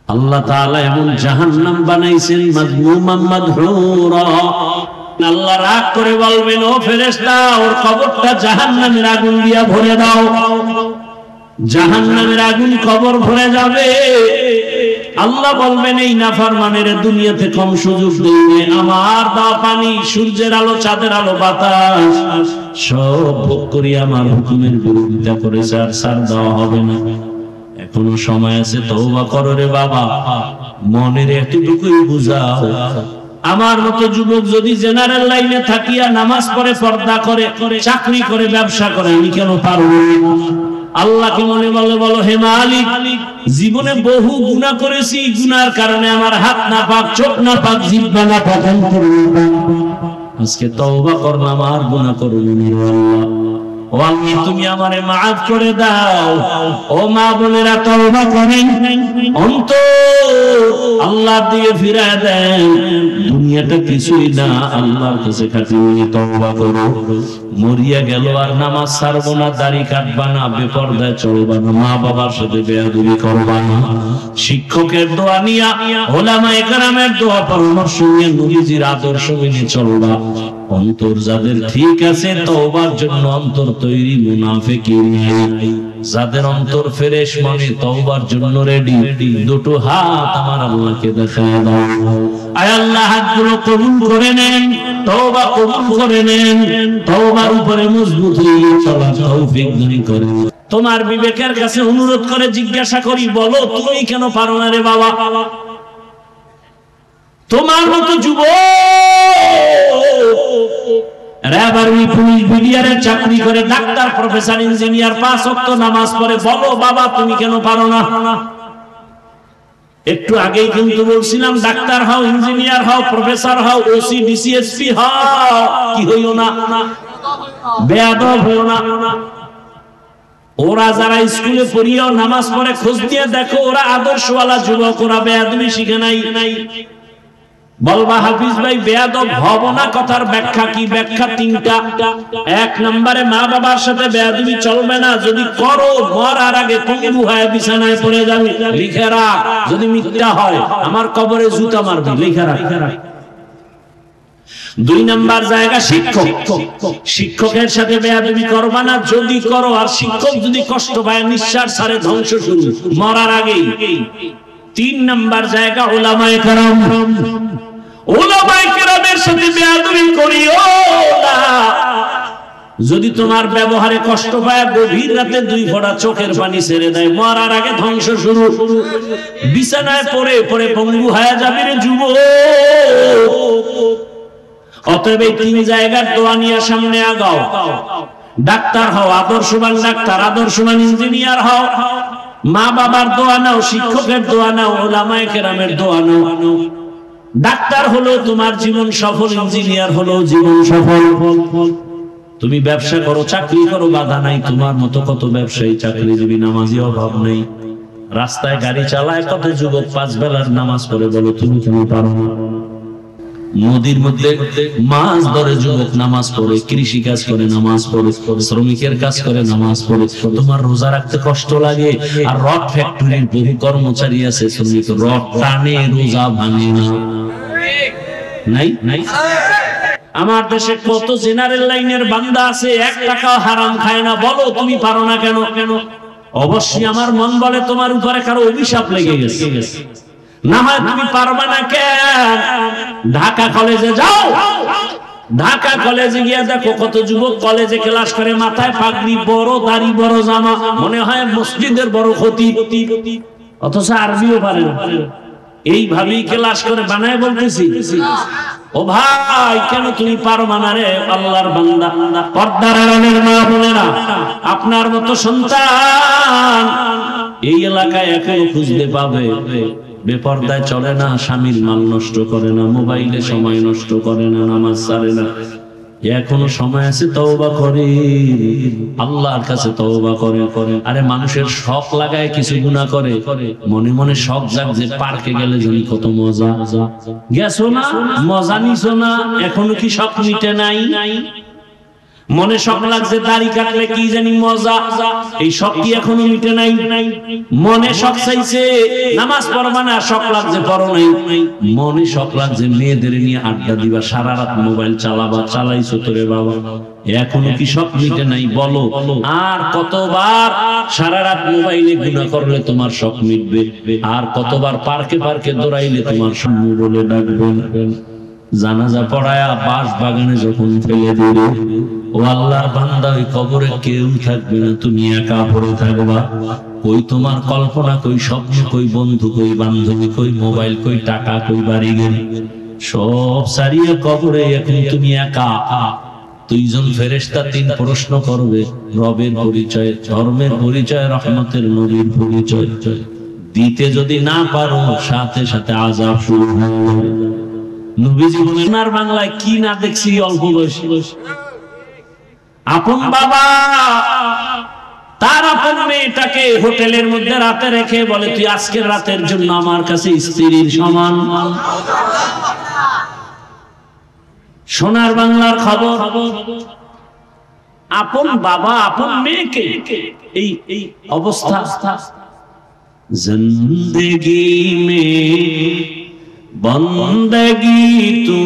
আল্লাহ তাআলা এমন জাহান্নাম বানাইছেন মাযমুমান মাদহুরা। আল্লাহ রাগ করে বলবেন, ও ফেরেশতা, ওর কবরটা জাহান্নামের আগুন দিয়া ভরে দাও। জাহান্নামের আগুন কবর ভরে যাবে। আল্লাহ বলবেন, এই নাফরমানের দুনিয়াতে কম সুযোগ দিই, আমার দাও পানি, সূর্যের আলো, চাঁদের আলো, বাতাস সব ভোগ করি আমার হুকুমের বিরোধিতা করেছে, আর ছাড় দেওয়া হবে না। এখনো সময় আছে, তওবা করো রে বাবা, মনের এতটুকুই বুঝাও। আমার মতো যুবক যদি জেনারেল লাইনে থাকিয়া নামাজ পড়ে, পর্দা করে, চাকরি করে, ব্যবসা করে, আমি কেন পারব না? আল্লাহকে মনে বলে বলো, হে মালিক, জীবনে বহু গুনাহ করেছি, গুনার কারণে আমার হাত না পাক, চোখ না পাক, জিহ্বা না পাক, আজকে তওবা করলাম, আর গুনাহ করব না আল্লাহ। ও আল্লাহ, তুমি আমারে মাফ করে দাও। ও মা বোনেরা, তওবা করেন, অন্তর আল্লাহর দিকে ফিরায় দেন। দুনিয়াটা কিছুই না, আল্লাহর কাছে খাঁটি তওবা করো। মরিয়া গেল আর নামাজ ছাড়বো না, দাড়ি কাটবা না, বেপরদায় চলবা না, মা বাবার সাথে বেয়াদবি করবা না, শিক্ষকের দোয়া নিয়া, ওলামায়ে কেরামের দোয়া পরামর্শ নিয়ে নবীজির আদর্শ মেনে চলবা। অন্তর যাদের ঠিক আছে, তওবার জন্য অন্তর তৈরি, মুনাফিকিন নাই। যাদের অন্তর ফ্রেশ, মানে তওবার জন্য রেডি, দুটো হাত আমার আল্লাহকে দেখায় দাও। আয় আল্লাহ, হাতগুলো কবুল করে নেন, তওবা কবুল করে নেন, তওবার উপরে মজবুত হয়ে চলার তৌফিক দান করেন। তোমার বিবেকের কাছে অনুরোধ করে জিজ্ঞাসা করি, বলো তুমি কেন পারো না রে বাবা? তোমার মতো যুবক রেবারি, পুলিশ, বিডিআরের চাকরি করে, ডাক্তার, প্রফেসর, ইঞ্জিনিয়ার, 5 ওয়াক্ত নামাজ পড়ে, বলো বাবা তুমি কেন পারো না? একটু আগেই কিন্তু বলছিলাম, ডাক্তার হও, ইঞ্জিনিয়ার হও, প্রফেসর হও, ওসি, ডিসিএসপি হও, কি হইও না, বেয়াদব হইও না। ওরা যারা স্কুলে পড়িয়াও নামাজ পড়ে, খোঁজ দিয়ে দেখো, ওরা আদর্শওয়ালা যুবক, ওরা বেয়াদবি শিখে নাই। বলবা হাফিজ ভাই বেয়াদব হব না, কথার ব্যাখ্যা কি? ব্যাখ্যা 3টা। 1 নম্বরে, মা বাবার সাথে বেয়াদবি চলবে না, যদি করো মরার আগে পঙ্গু হয়ে বিছানায় পড়ে যাবে, লিখে রাখ। যদি মিথ্যা হয় আমার কবরে জুতা মারবি, লিখে রাখ। 2 নাম্বার জায়গা, শিক্ষক, শিক্ষকের সাথে বেয়াদবি করবা না, যদি করো আর শিক্ষক যদি কষ্ট পায়, নিঃশ্বাস ছাড়ে, ধ্বংস শুরু মরার আগেই। 3 নাম্বার জায়গা, উলামায়ে কেরাম, উলামায়ে কেরামের সাথে বেয়াদবি করিও না। যদি তোমার ব্যবহারে কষ্ট পায়, গভীর রাতে 2 ফোঁটা চোখের পানি ছেড়ে দেয়, মরার আগে ধ্বংস শুরু, বিছানায় পড়ে পড়ে পঙ্গু হয়ে যাবে রে যুবক। অতএব এই 3 জায়গার দোয়া নিয়ে সামনে আগাও। ডাক্তার হও, আদর্শবান ডাক্তার, আদর্শবান ইঞ্জিনিয়ার হও, মা বাবার দোয়া নাও, শিক্ষকের দোয়া নাও, উলামায়ে কেরামের দোয়া নাও। ডাক্তার হলো তোমার জীবন সফল, ইঞ্জিনিয়ার হলো জীবন সফল। তুমি ব্যবসা করো, চাকরি করো, বাধা নাই। তোমার মতো কত ব্যবসায়ী, চাকরিজীবী, নামাজি অভাব নেই। রাস্তায় গাড়ি চালায় কত যুবক 5 বেলার নামাজ পড়ে, বলো তুমি কেন পারো না? নদীর মধ্যে মাছ ধরে যুবক নামাজ পড়ে, কৃষি কাজ করে নামাজ পড়ে, শ্রমিকের কাজ করে নামাজ পড়ে। তোমার রোজা রাখতে কষ্ট লাগে, আর রড ফ্যাক্টরির বহু কর্মচারী আছে, শ্রমিক রড টানে, রোজা ভাঙে না। নাই আমার দেশে কত জেনারেল লাইনের বান্দা আছে, 1 টাকাও হারাম খায় না, বলো তুমি পারো না কেন? অবশ্যই আমার মন বলে তোমার উপরে কারো অভিশাপ লেগে গেছে, না হয় তুমি পারবে না কেন? ঢাকা কলেজে যাও, ঢাকা কলেজে গিয়ে দেখো কত যুবক কলেজে ক্লাস করে, মাথায় পাগড়ি, বড় দাড়ি, বড় জামা, মনে হয় মসজিদের বড় খতিব, অথচ আরবিও পারে না। এইভাবেই ক্লাস করে, বানায় বলতেছি। ও ভাই, কেন তুমি পারবা না রে? আল্লাহর বান্দা, পর্দার আড়ালের মা বোনেরা, আপনার মতো সন্তান এই এলাকায় এখনো খুঁজতে পাবে। বেপরদায় চলে না, স্বামীর মাল নষ্ট করে না, মোবাইলে সময় নষ্ট করে না, নামাজ ছাড়ে না। এখনো সময় আছে, তওবা করে আল্লাহর কাছে তওবা করে। আরে মানুষের শখ লাগায় কিছু গুনাহ করে, মনে মনে শখ জাগ যে পার্কে গেলে জানি কত মজা। গেছো না, মজা নিছো না, এখনো কি শখ মিটে নাই? মনে শখ লাগছে দাড়ি কাটলে কি জানি মজা, এই শখ কি এখনো মিটে নাই? মনে শখ চাইছে নামাজ পড়বা না, শখ লাগছে পড়ো নাই। মনে শখ লাগছে মেয়েদের নিয়ে আড্ডা দিবা, সারা রাত মোবাইল চালাবা, চালাইছো তোরে বাবা, এখনো কি শখ মিটে নাই? বলো আর কতবার সারা রাত মোবাইলে গুনাহ করলে তোমার শখ মিটবে? আর কতবার পার্কে পার্কে দৌড়াইলে তোমার সামনে বলে ডাকবে? জানাজা পড়ায়া বাঁশ বাগানে যখন ফেলে দিবে, ও আল্লাহর বান্দা ওই কবরে কেউ থাকবে না, তুমি একা পড়ে থাকবা। কই তোমার কল্পনা, কই স্বপ্ন, কই বন্ধু, কই বান্ধবী, কই মোবাইল, কই টাকা, কই বাড়ি গাড়ি, সব সারিয়ে কবরে এখন তুমি একা। দুইজন ফেরেশতা তিন প্রশ্ন করবে, রবের পরিচয়, ধর্মের পরিচয়, রহমতের নবীর পরিচয় দিতে যদি না পারো, সাথে সাথে আযাব শুরু হয়ে যাবে। নবীজি বলেন আর বাংলায় কি না দেখছি অল্প বয়সী। আপন বাবা তার আপন মেয়েটাকে হোটেলের মধ্যে রাতে রেখে বলে, তুই আজকের রাতের জন্য আমার কাছে স্ত্রীর সমান। সোনার বাংলার খবর, আপন বাবা আপন মেয়েকে এই অবস্থা। জিন্দেগি মে বন্দগি তু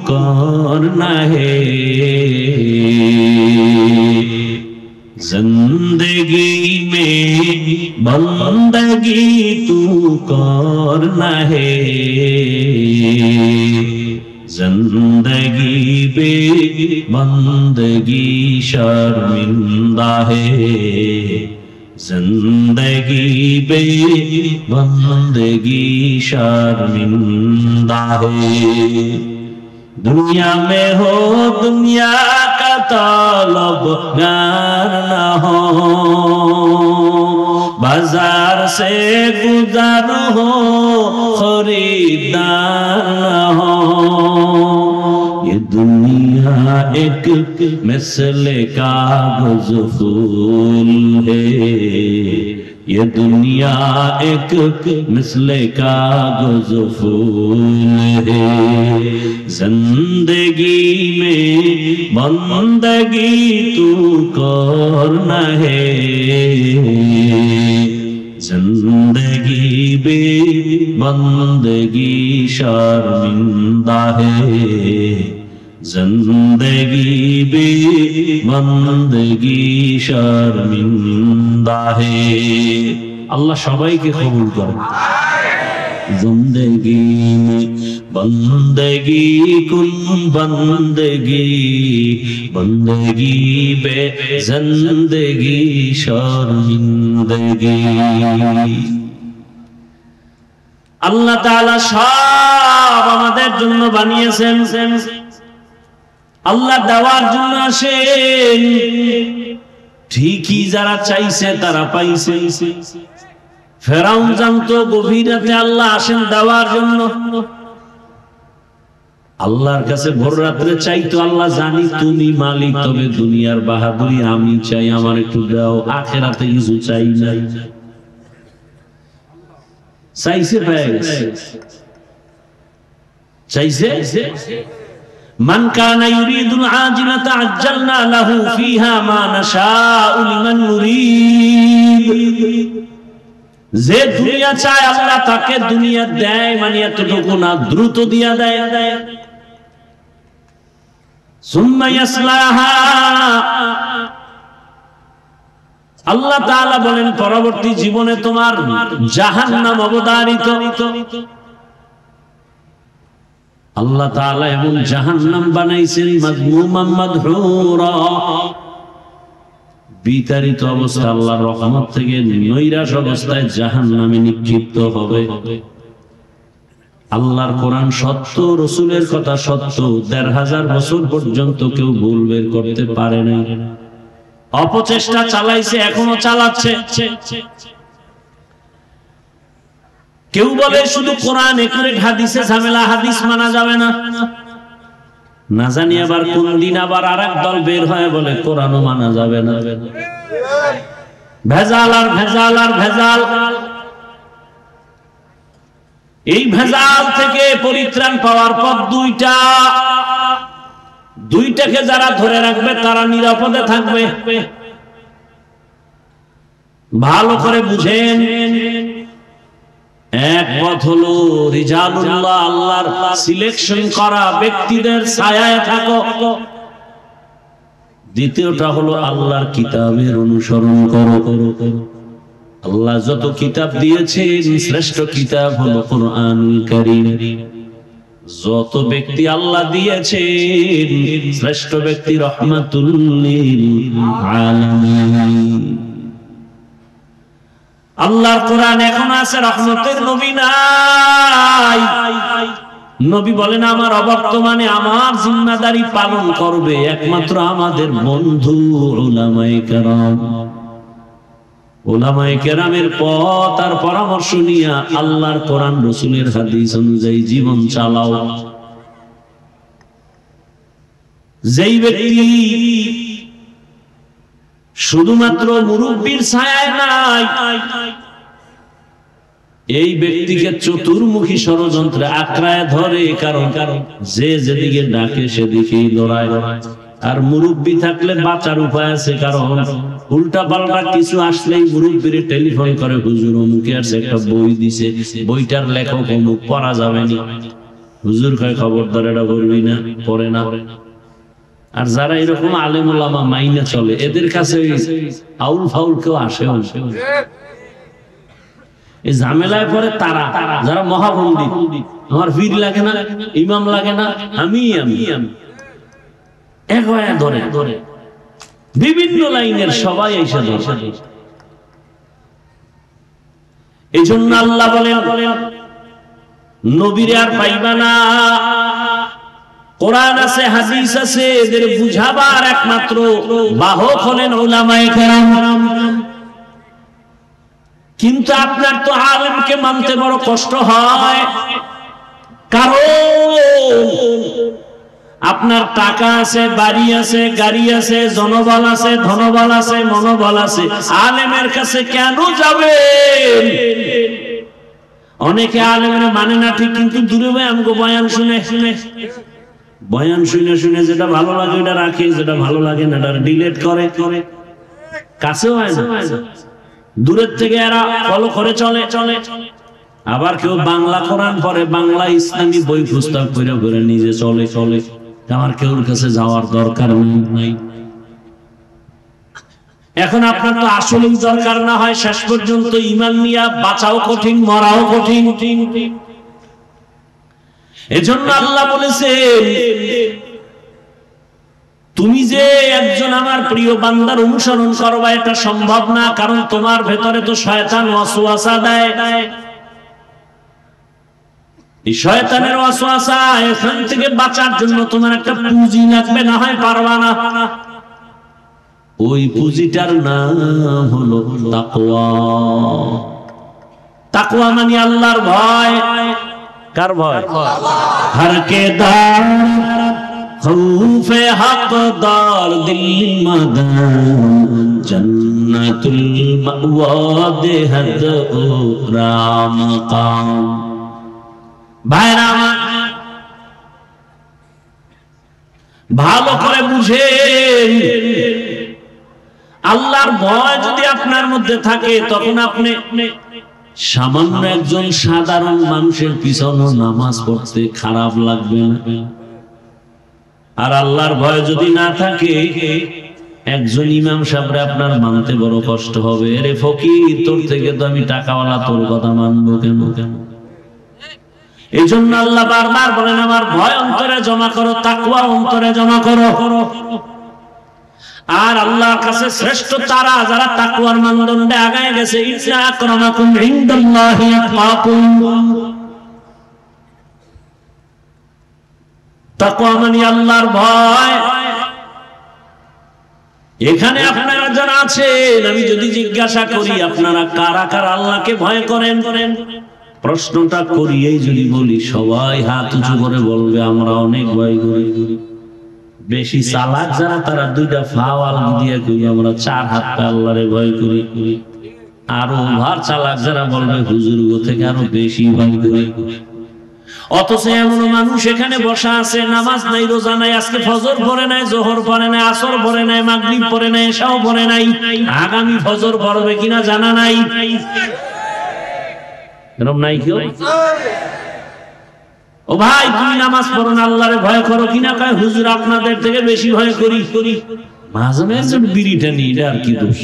করনা হে, जिंदगी में बंदगी तू करना है, जिंदगी बे बंदगी शर्मिंदा है, जिंदगी बे बंदगी शर्मिंदा है। दुनिया में हो दुनिया का तलबगार न हो, बाजार से गुजर हो खरीदार न हो, ये दुनिया एक मिसले कागज फूल है, ये दुनिया एक मिसले कागज फूल है, जिंदगी में बंदगी तू करना है, जिंदगी बे बंदगी शर्मिंदा है, जिंदगी बे बंदगी शर्मिंदा है। अल्लाह সবাইকে কবুল করেন। जिंदगी में बंदगी कुन बंदगी, बंदगी बे जिंदगी शर्मिंदगी। আল্লাহ তাআলা সব আমাদের জন্য বানিয়েছেন, আল্লাহ দেওয়ার জন্য আসেন। ঠিকই যারা চাইছে তারা পাইছে। ফেরাউন জানতো গভীর রাতে আল্লাহ আসেন দেওয়ার জন্য, আল্লাহর কাছে ভোর রাত্রে চাইতো, আল্লাহ জানি তুমি মালিক, তবে দুনিয়ার বাহাদুরি আমি চাই, আমার একটু দাও, আখিরাতে কিছু চাই নাই। চাইছে পেয়ে গেছে, চাইছে। মান কানা ইউরিদুল আজিলাতা আজ্জালনা লাহু ফিহা মা নাশাউ লিমান নুরিদ। যে দুনিয়া চায় আল্লাহ তাকে দুনিয়া দেয়, মানে এতটুকু না, দ্রুত দিয়া দেয়। সুম্মা ইয়াসলাহা, আল্লাহ তাআলা বলেন পরবর্তী জীবনে তোমার জাহান্নাম অবধারিত। আল্লাহ তাআলা এমন জাহান্নাম বানাইছেন মাযমুমান মাদহুরা, বিতাড়িত অবস্থা, আল্লাহর রহমত থেকে নৈরাশ অবস্থায় জাহান্নামে নিক্ষিপ্ত হবে। আল্লাহর কোরআন সত্য, রাসূলের কথা সত্য, ১৫০০ বছর পর্যন্ত কেউ ভুল বের করতে পারে না। অপচেষ্টা চালাইছে, এখনো চালাচ্ছে। কেউ বলে শুধু কোরআন একুরেট হাদিসে ঝামেলা, হাদিস মানা যাবে না। না জানি আবার কোন দিন আবার আরেক দল বের হয় বলে কোরআনও মানা যাবে না। ভেজাল আর ভেজাল আর ভেজাল। এই ভেজাল থেকে পরিত্রাণ পাওয়ার পথ দুইটা। দুইটাকে যারা ধরে রাখবে তারা নিরাপদে থাকবে। ভালো করে বুঝেন, এক পথ হলো রিজালুল্লাহ, আল্লাহর সিলেকশন করা ব্যক্তিদের ছায়ায় থাকো। দ্বিতীয়টা হলো আল্লাহর কিতাবের অনুসরণ করো। আল্লাহ যত কিতাব দিয়েছেন শ্রেষ্ঠ কিতাব হলো কোরআনুল কারীম। যত ব্যক্তি আল্লাহ দিয়েছেন শ্রেষ্ঠ ব্যক্তি রাহমাতুল লিল আলামিন। আল্লাহর কোরআন এখন আছে, রহমতের নবী নাই। নবী বলেন আমার অবর্তমানে আমার জিম্মাদারি পালন করবে একমাত্র আমাদের বন্ধু উলামায়ে কেরাম। উলামায়ে কেরামের পথ আর পরামর্শ নিয়ে আল্লাহর কোরআন রাসূলের হাদিস অনুযায়ী জীবন চালাও। যেই ব্যক্তি শুধুমাত্র মুরব্বির ছায়ায় নাই, এই ব্যক্তিকে চতুর্মুখী ষড়যন্ত্রে আঁকড়ায় ধরে। কারণ যে যেদিকে ডাকে সেদিকেই লড়ায়। আর মুরব্বি থাকলে বাঁচার উপায় আছে, কারণ উল্টা পাল্টা কিছু আসলেই মুরব্বির টেলিফোন করে, হুজুর অমুকে আর একটা বই দিছে, বইটার লেখক অমুক, পড়া যাবে না। হুজুর কয় খবরদার এটা বলবি না, পড়ে না। আর যারা এরকম আলেম ওলামা মাইনা চলে, এদের কাছে আউল ফাউল কেউ আসে। এই ঝামেলায় পরে তারা যারা মহাপণ্ডিত, আমার পীর লাগে না, ইমাম লাগে না, আমি এক হয়ে ধরে বিভিন্ন লাইনের সবাই এসে ধরে। এই জন্য আল্লাহ বলেন নবীরে আর পাইবা না। কোরআন আছে, হাদিস আছে, এদের বুঝাবার একমাত্র বাহক হলেন উলামায়ে কেরাম। কিন্তু আপনার তো আলেমকে মানতে বড় কষ্ট হয়, কারণ আপনার টাকা আছে, বাড়ি আছে, গাড়ি আছে, জনবল আছে, ধনবল আছে, মনোবল আছে, আলেমের কাছে কেন যাবে? অনেকে আলেমের মানে না ঠিক, কিন্তু দূরে ভাই আমাকে বয়ান শুনে যেটা ভালো লাগে ওটা রাখে, যেটা ভালো লাগে না এটা ডিলিট করে। কাছেও হয় না, দূরের থেকে এরা ফলো করে চলে। আবার কেউ বাংলা কোরআন পড়ে, বাংলা ইসলামী বই পুস্তক করে নিজে চলে। আমার কেউর কাছে যাওয়ার দরকার নাই। এখন আপনার তো আসলেই দরকার না হয়, শেষ পর্যন্ত ঈমান নিয়ে বাঁচাও কঠিন, মরাও কঠিন। এজন্য আল্লাহ বলেছে তুমি যে একজন আমার প্রিয় বান্দার অনুসরণ করবা এটা সম্ভব না, কারণ তোমার ভেতরে তো শয়তান ওয়াসওয়াসা দেয়। এই শয়তানের ওয়াসওয়াসা, এখান থেকে বাঁচার জন্য তোমার একটা পুঁজি লাগবে, না হয় পারবা না। ওই পুঁজিটার নাম হলো তাকওয়া। তাকওয়া মানে আল্লাহর ভয়। কার ভয়? হর কে দার খৌফে হকদার দিল মাদান জন্নতুল মাওয়া দেহদ ও রাম কাম। ভাইরা ভালো করে বুঝেন, আল্লাহর ভয় যদি আপনার মধ্যে থাকে তখন আপনি সামান্য একজন সাধারণ মানুষের পিছনে নামাজ পড়তে খারাপ লাগবে না। আর আল্লাহর ভয় যদি না থাকে, একজন ইমাম সাহেবরে আপনার মানতে বড় কষ্ট হবে। আরে ফকির, তোর থেকে তো আমি টাকাওয়ালা, তোর কথা মানবো কেন? এই জন্য আল্লাহ বারবার বলেন আমার ভয় অন্তরে জমা করো, তাকওয়া অন্তরে জমা করো। আর আল্লাহর কাছে শ্রেষ্ঠ তারা যারা তাকওয়ার মানদণ্ডে আগায় গেছে। ইন্না আকরামাকুম ইনদাল্লাহি আতকাকুম। তাকওয়া মানে আল্লাহর ভয়। এখানে আপনারা যারা আছেন, আমি যদি জিজ্ঞাসা করি আপনারা কারা কারা আল্লাহকে ভয় করেন, প্রশ্নটা করিয়েই যদি বলি, সবাই হাত উঁচু করে বলবে আমরা অনেক ভয় করি। বেশি চালাক যারা তারা দুইটা ফাওয়াল দিয়ে করি আমরা 4 হাত পা আল্লাহরে ভয় করি। আর ওভার চালাক যারা বলবে হুজুর গো থেকে আরো বেশি ভয় করি। অথচ এমন মানুষ এখানে বসা আছে, নামাজ নাই, রোজা নাই, আজকে ফজর পড়ে নাই, জোহর পড়ে নাই, আসর পড়ে নাই, মাগরিব পড়ে নাই, এশাও পড়ে নাই, আগামী ফজর পড়বে কিনা জানা নাই। এরকম নাই কেউ? ও ভাই, তুমি নামাজ পড়ো না, আল্লাহরে ভয় করো কিনা? কয় হুজুর আপনাদের থেকে বেশি ভয় করি। মাঝে মাঝে বিড়িটা নিই, এটা আর কি দোষ?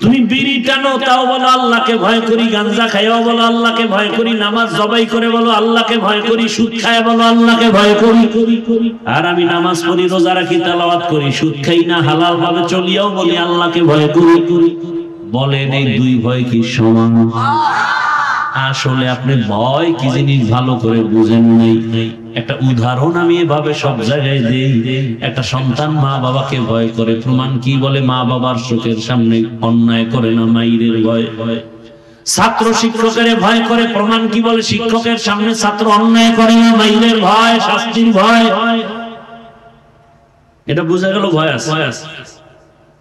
তুমি বিড়ি টানো তাও বলো আল্লাহকে ভয় করি, গাঞ্জা খাইও বলো আল্লাহকে ভয় করি, নামাজ জবাই করে বলো আল্লাহকে ভয় করি, সুদ খায় বলো আল্লাহকে ভয় করি। আর আমি নামাজ পড়ি, রোজা রাখি, তেলাওয়াত করি, সুদ খাই না, হালাল ভাবে চলিয়াও বলি আল্লাহকে ভয় করি। বলেন এই দুই ভয় কি সমান? আসলে আপনি ভয় কি জিনিস ভালো করে বুঝেন নাই। একটা উদাহরণ আমি এভাবে সব জায়গায় দেই। একটা সন্তান মা বাবাকে ভয় করে, প্রমাণ কি? বলে মা বাবার চোখের সামনে অন্যায় করে না, মাইরের ভয়। ছাত্র শিক্ষকের ভয় করে, প্রমাণ কি? বলে শিক্ষকের সামনে ছাত্র অন্যায় করে না, মাইরের ভয়, শাস্তির ভয়। এটা বোঝা গেল ভয় আছে।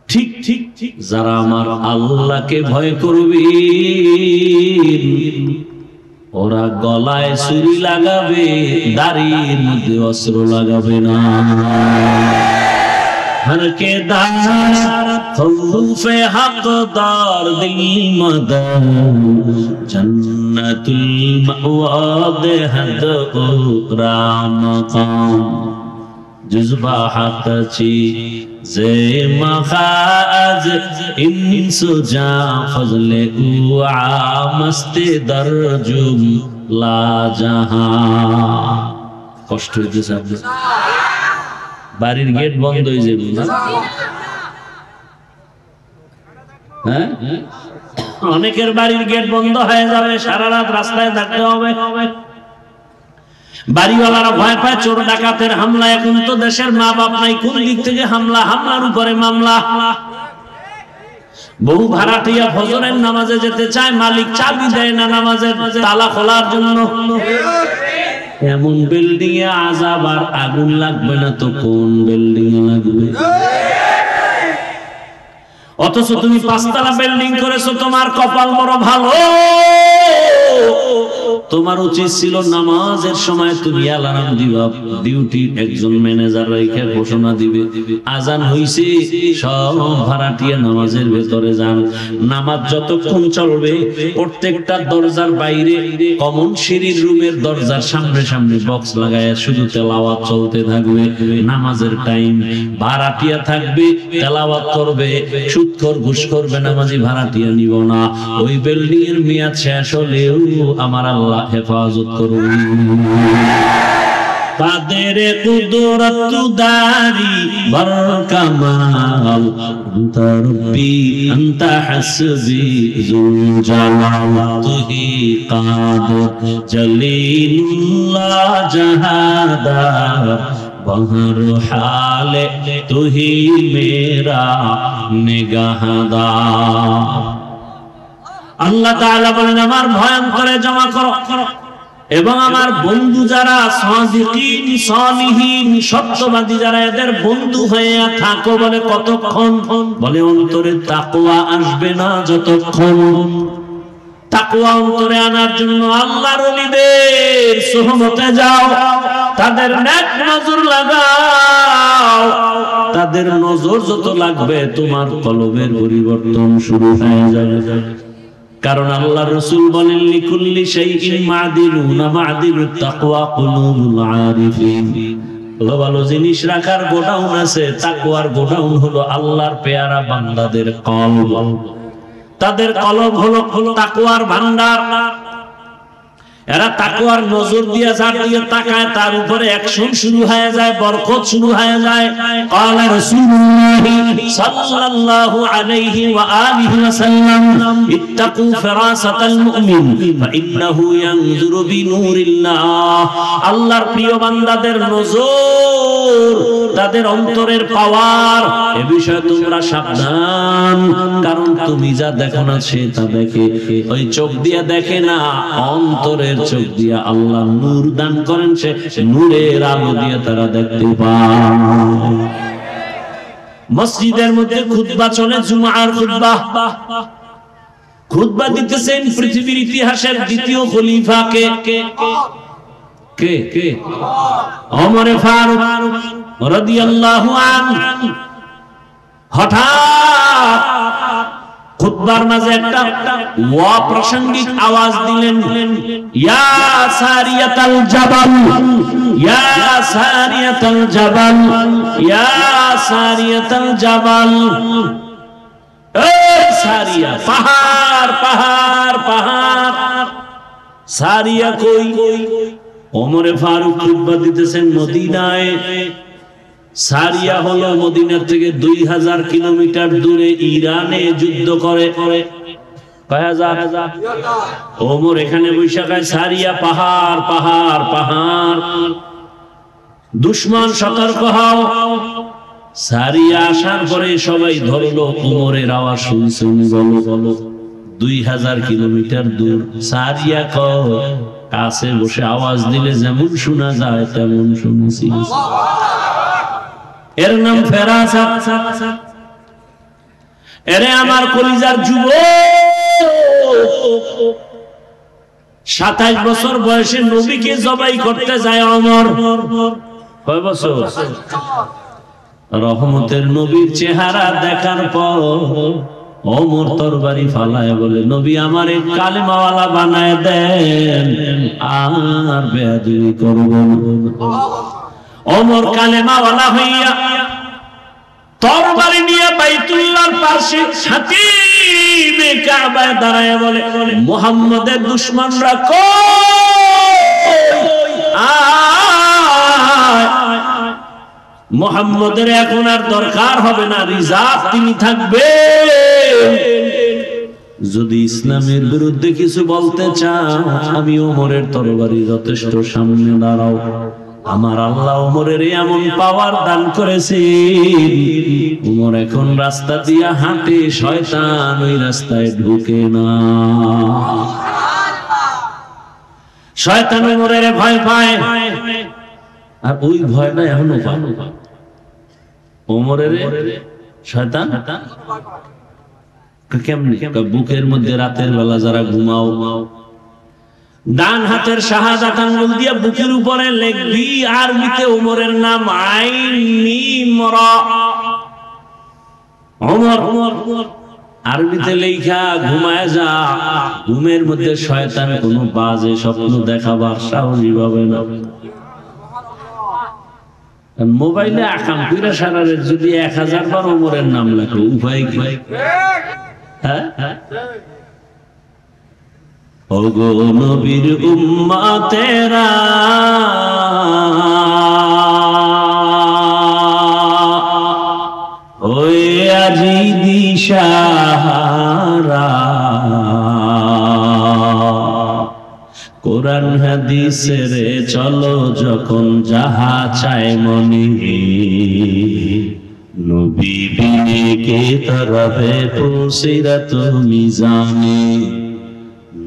ঠিক ঠিক ঠিক, যারা আমার আল্লাহকে ভয় করবে ওরা গলায় ছুরি লাগাবে, দাড়ির মধ্যে অস্ত্র লাগাবে না। हर के दार खौफे हकदार दिल मदर जन्नतुल मअवाद हद उकरा मकाम जुज़बा हक़ची जे मखाज इंसु जा फज़ले उआ मस्ते दरजुम ला जहां। কষ্ট হইতেছে আপনার? বাড়ির গেট বন্ধ হয়ে যাবে না? হ্যাঁ, অনেকের বাড়ির গেট বন্ধ হয়ে যাবে, সারা রাত রাস্তায় থাকতে হবে। বাড়িওয়ালারা ভয় পায় চোর ডাকাতের হামলা। এখন তো দেশের মা বাপ নাই, কোন দিক থেকে হামলা, হামলার উপরে মামলা। বহু ভাড়াটিয়া ফজরের নামাজে যেতে চায়, মালিক চাবি দেয় না নামাজের তালা খোলার জন্য। এমন বিল্ডিং এ আযাব আর আগুন লাগবে না তো কোন বিল্ডিং এ লাগবে? অথচ তুমি পাঁচতলা বিল্ডিং করেছো, তোমার কপাল বড় ভালো। তোমার উচিত ছিল নামাজের সময় তুমি অ্যালার্ম দিবা, ডিউটি একজন ম্যানেজার রেখে ঘোষণা দিবে আজান হইছে, সব ভাড়াটিয়া নামাজের ভেতরে যান। নামাজ যতক্ষণ চলবে প্রত্যেকটা দরজার বাইরে কমন সিঁড়ির রুমের দরজার সামনে সামনে বক্স লাগায় শুধু তেলাওয়াত চলতে থাকবে। নামাজের টাইম ভাড়াটিয়া থাকবে, তেলাওয়াত করবে, সুদখোর ঘুষখোর বেনামাজি ভাড়াটিয়া নিব না। ওই বিল্ডিং এর মেয়াদ শেষ হলেও আমার আল্লাহ হেফাজত করুন। কাদের কুদরত দারি বর কামাল আনতা রব্বি আনতা হাসবি যুল জালাল তুহি কাদের জলিলুল্লাহ জাহাদার বহর হালে তুহি মেরা নিগাহদার। আল্লাহ তাআলা বলেন আমার ভয় অন্তরে জমা করো, এবং আমার বন্ধু যারা সাদিকিন সালিহিন সত্যবাদী যারা এদের বন্ধু হয়ে থাকো। বলে কতক্ষণ? বলে অন্তরে তাকওয়া আসবে না যতক্ষণ। তাকওয়া অন্তরে আনার জন্য আল্লাহর ওলিদের সুহবতে যাও, তাদের নেক নজর লাগাও। তাদের নজর যত লাগবে তোমার কলবের পরিবর্তন শুরু হয়ে যাবে। কারণ আল্লাহ রাসূল বলেন লিকুল্লি শাইইন মাদিলুনা মাদিলুত তাকওয়া কুলুবুল আরিফিন। ভালো জিনিস রাখার গোডাউন আছে, তাকওয়ার গোডাউন হলো আল্লাহর পেয়ারা বান্দাদের কলব। তাদের কলব হলো তাকওয়ার ভান্ডার। এরা তাকওয়ার নজর দিয়ে যার দিয়ে তাকায় তার উপরে অ্যাকশন শুরু হয়ে যায়, বরকত শুরু হয়ে যায়। ক্বালা রাসূলুল্লাহ সাল্লাল্লাহু আলাইহি ওয়া আলিহি ওয়াসাল্লাম ইত্তাকু ফিরাসাতাল মুমিন ফাইন্নাহু ইয়ানজুরু বিনুরিল্লাহ। আল্লাহর প্রিয় বান্দাদের নজর, তাদের অন্তরের পাওয়ার, এ বিষয়ে তোমরা সাবধান। কারণ তুমি যা দেখো না সে তা দেখে। ওই চোখ দিয়ে দেখে না, অন্তরের চোখ দিয়ে আল্লাহ নূর দান করেন, সে নূরের আলো দিয়ে তারা দেখতে পায়। মসজিদের মধ্যে খুতবা চলে, জুমার খুতবা। খুতবা দিতেছেন পৃথিবীর ইতিহাসের দ্বিতীয় খলিফা কে কে কে ওমর ফারুক রাদিয়াল্লাহু আনহু। হঠাৎ খুতবার মাঝে একটা অপ্রাসঙ্গিক আওয়াজ দিলেন, ইয়া সারিয়াতাল জাবাল, ইয়া সারিয়াতাল জাবাল, ইয়া সারিয়াতাল জাবাল। এই সারিয়া, পাহাড় পাহাড় পাহাড়, সারিয়া কই? ওমরে ফারুক খুতবা দিতেছেন মদিনায়। সারিয়া হলো মদিনা থেকে 2000 কিলোমিটার দূরে, ইরানে যুদ্ধ করে। ওমর এখানে বৈশাখায় সারিয়া পাহাড় পাহাড় পাহাড়, দুশমন সতর্ক হও। সারিয়া আসার পরে সবাই ধরলো, ওমরের আওয়াজ শুনছে, বলো বলো 2000 কিলোমিটার দূর। সারিয়া কাছে বসে আওয়াজ দিলে যেমন শোনা যায় তেমন শুনেছি। এর নাম ফেরাসাত। এরে আমার কলিজার যুবক, 27 বছর বয়সে নবীকে জবাই করতে যায় ওমর। কয় বছর? রহমতের নবীর চেহারা দেখার পর ওমর তরবারি ফালায় বলে, নবী আমারে কালেমাওয়ালা বানায় দেন, আর বেয়াদবি করব না। ওমর কালেমাওয়ালা হইয়া তরবারি নিয়ে বাইতুল্লাহর পাশে খাতিবে কাবায় দাঁড়ায় বলে, মুহাম্মদের দুশমনরা কই? মুহাম্মদের এখন আর দরকার হবে না, রিজার্ভ তিনি থাকবে। যদি ইসলামের বিরুদ্ধে কিছু বলতে চান, আমি ওমরের তরবারি যথেষ্ট, সামনে দাঁড়াও। আমার আল্লাহ ওমরের এমন পাওয়ার দান করেছে, ওমর এখন রাস্তা দিয়া হাঁটে, শয়তান ওই রাস্তায় ঢুকে না। শয়তান ওমরের ভয় পায়, আর ওই ভয়টা এখনো পায় ওমরের। শয়তান কেমনি? বুকের মধ্যে রাতের বেলা যারা ঘুমাও, ডান হাতের শাহাদাত আঙ্গুল দিয়ে বুকের উপরে লিখবি, আরবিতে ওমরের নাম আইন মিম রা। ওমর আরবিতে লেখা, ঘুমায় যা। ঘুমের মধ্যে শয়তান কোনো বাজে স্বপ্ন দেখাবার সাহসী হবে না। মোবাইলে আকাম কইরা সারারে যদি 1000 বার ওমরের নাম লেখো, উপায় কি? হ্যাঁ, ওগো নবীর উম্মতেরা, ওই আজি দিশাহারা, কোরআন হাদিসের চলো যখন যাহা চায় মনে, নবী বিনে কে তরফে পুসিরাত মিজানে,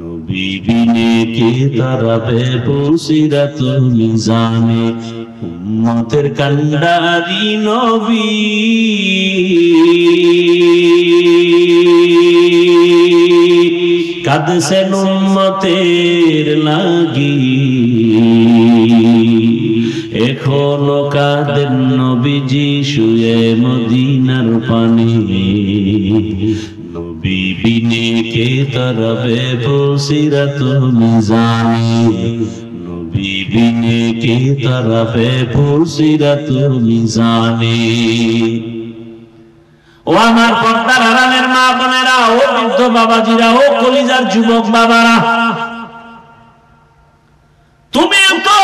নবী বিনে কে তরফে পুসিরাত মিজানে। উম্মতের কান্ডারি নবী, কাঁদছেন উম্মতের লাগি, এখনো কাঁদেন নবীজি শুয়ে মদিনার পানে, নবী বিনে কে তরফে পুসিরাত মিজানে, নবী বিনে কে তরফে পুসিরাত মিজানে। ও আমার পর্দার আড়ালের মা বোনেরা, ও বৃদ্ধ বাবাজিরা, ও কলিজার যুবক বাবারা, তুমি তো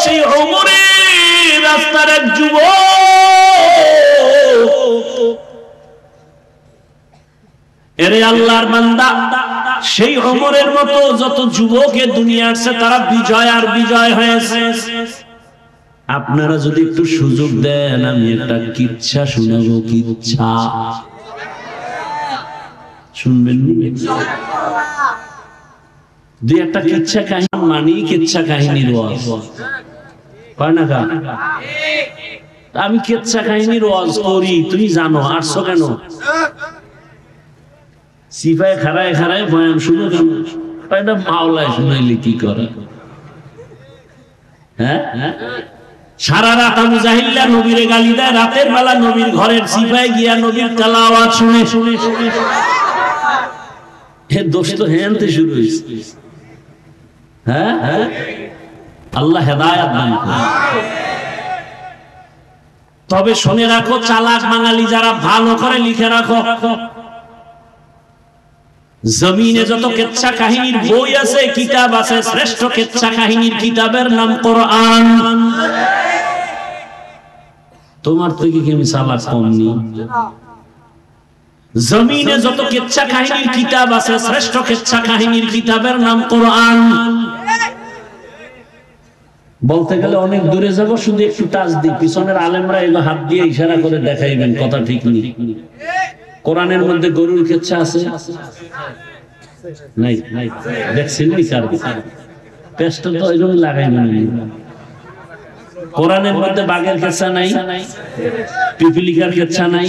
সেই ওমরের রাস্তার এক যুবক। এরে আল্লাহর বান্দা, সেই ওমরের মতো যত যুবকের দুনিয়া আসছে, তারা বিজয় আর বিজয় হয়েছে। আপনারা যদি একটু সুযোগ দেন, আমি একটা কিচ্ছা শোনাবো। কিচ্ছা শুনবেন? দুই একটা কিচ্ছা কাহিনী, মানি কিচ্ছা কাহিনীর ওয়াজ হয় না? আমি কিচ্ছা কাহিনীর ওয়াজ করি, তুমি জানো। আসছো কেন? সিফায় খাড়ায় খাড়ায় বয়ান শুনে কেন? এটা মাওলায় শুনাইলে কি করে? হ্যাঁ, সারা রাত আবু জাহিল্লা নবীরে গালি দেয়, রাতের বেলা নবীর ঘরের সিফায় গিয়া নবীর তেলাওয়াত শুনে শুনে শুনে এর দোষ তো হেনতে শুরু হয়েছে। হ্যাঁ, আল্লাহ হেদায়েত দান করুন। তবে শুনে রাখো, চালাক বাঙালি যারা, ভালো করে লিখে রাখো, জমিনে যত কেচ্ছা কাহিনীর বই আছে, কিতাব আছে, শ্রেষ্ঠ কেচ্ছা কাহিনীর কিতাবের নাম কোরআন। তোমার থেকে কি আমি চালাক কম নি? জমিনে যত কেচ্ছা কাহিনীর কিতাব আছে, শ্রেষ্ঠ কেচ্ছা কাহিনীর কিতাবের নাম কোরআন। বলতে গেলে অনেক দূরে যাব, শুধু একটু টাচ দিই, পিছনের আলেমরা এগুলো হাত দিয়ে ইশারা করে দেখাইবেন কথা ঠিক নেই। কোরআনের মধ্যে গরুর কেচ্ছা আছে নাই? দেখছেন পেস্ট তো এরকম লাগাইবেন। কোরআনের মধ্যে বাঘের কেচ্ছা নাই, পিপিলিকার কেচ্ছা নাই।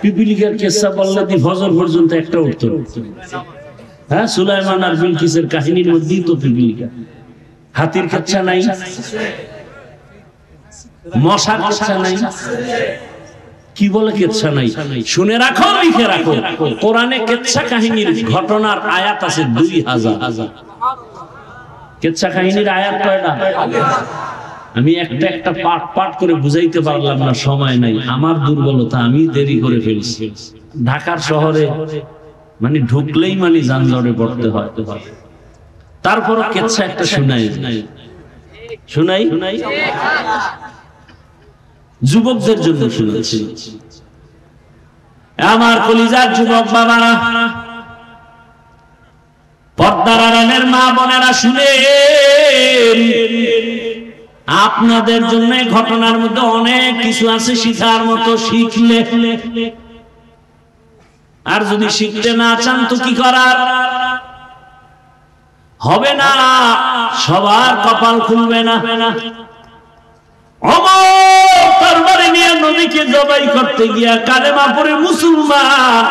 পিপিলিকার কেচ্ছা বললে দি ফজর পর্যন্ত একটা উত্তর। হ্যাঁ, সুলাইমান আর বিলকিসের কাহিনীর মধ্যেই তো পিপিলিকা। হাতির কেচ্ছা নাই, মশার কেচ্ছা নাই, কি বলে কেচ্ছা নাই? শুনে রাখো, লিখে রাখো, কোরআনে কেচ্ছা কাহিনীর ঘটনার আয়াত আছে 2000। কেচ্ছা কাহিনীর আয়াত কয়টা? আমি একটা একটা পাঠ পাঠ করে বুঝাইতে পারলাম না, সময় নাই, আমার দুর্বলতা, আমি দেরি করে ফেলছি। ঢাকার শহরে মানে ঢুকলেই মানে যানজটে পড়তে হয়। তারপর কেচ্ছা একটা শুনাই যুবকদের জন্য শুনেছি। আমার কলিজার যুবক বাবারা, পর্দার আড়ালের মা বোনেরা, শুনে আপনাদের জন্য ঘটনার মধ্যে অনেক কিছু আছে শিখার মতো। শিখলে, আর যদি শিখতে না চান তো কি করার? হবে না, সবার কপাল খুলবে না। ওমর তরবারি নিয়ে নবীকে জবাই করতে গিয়া কালেমা পড়ে মুসলমান।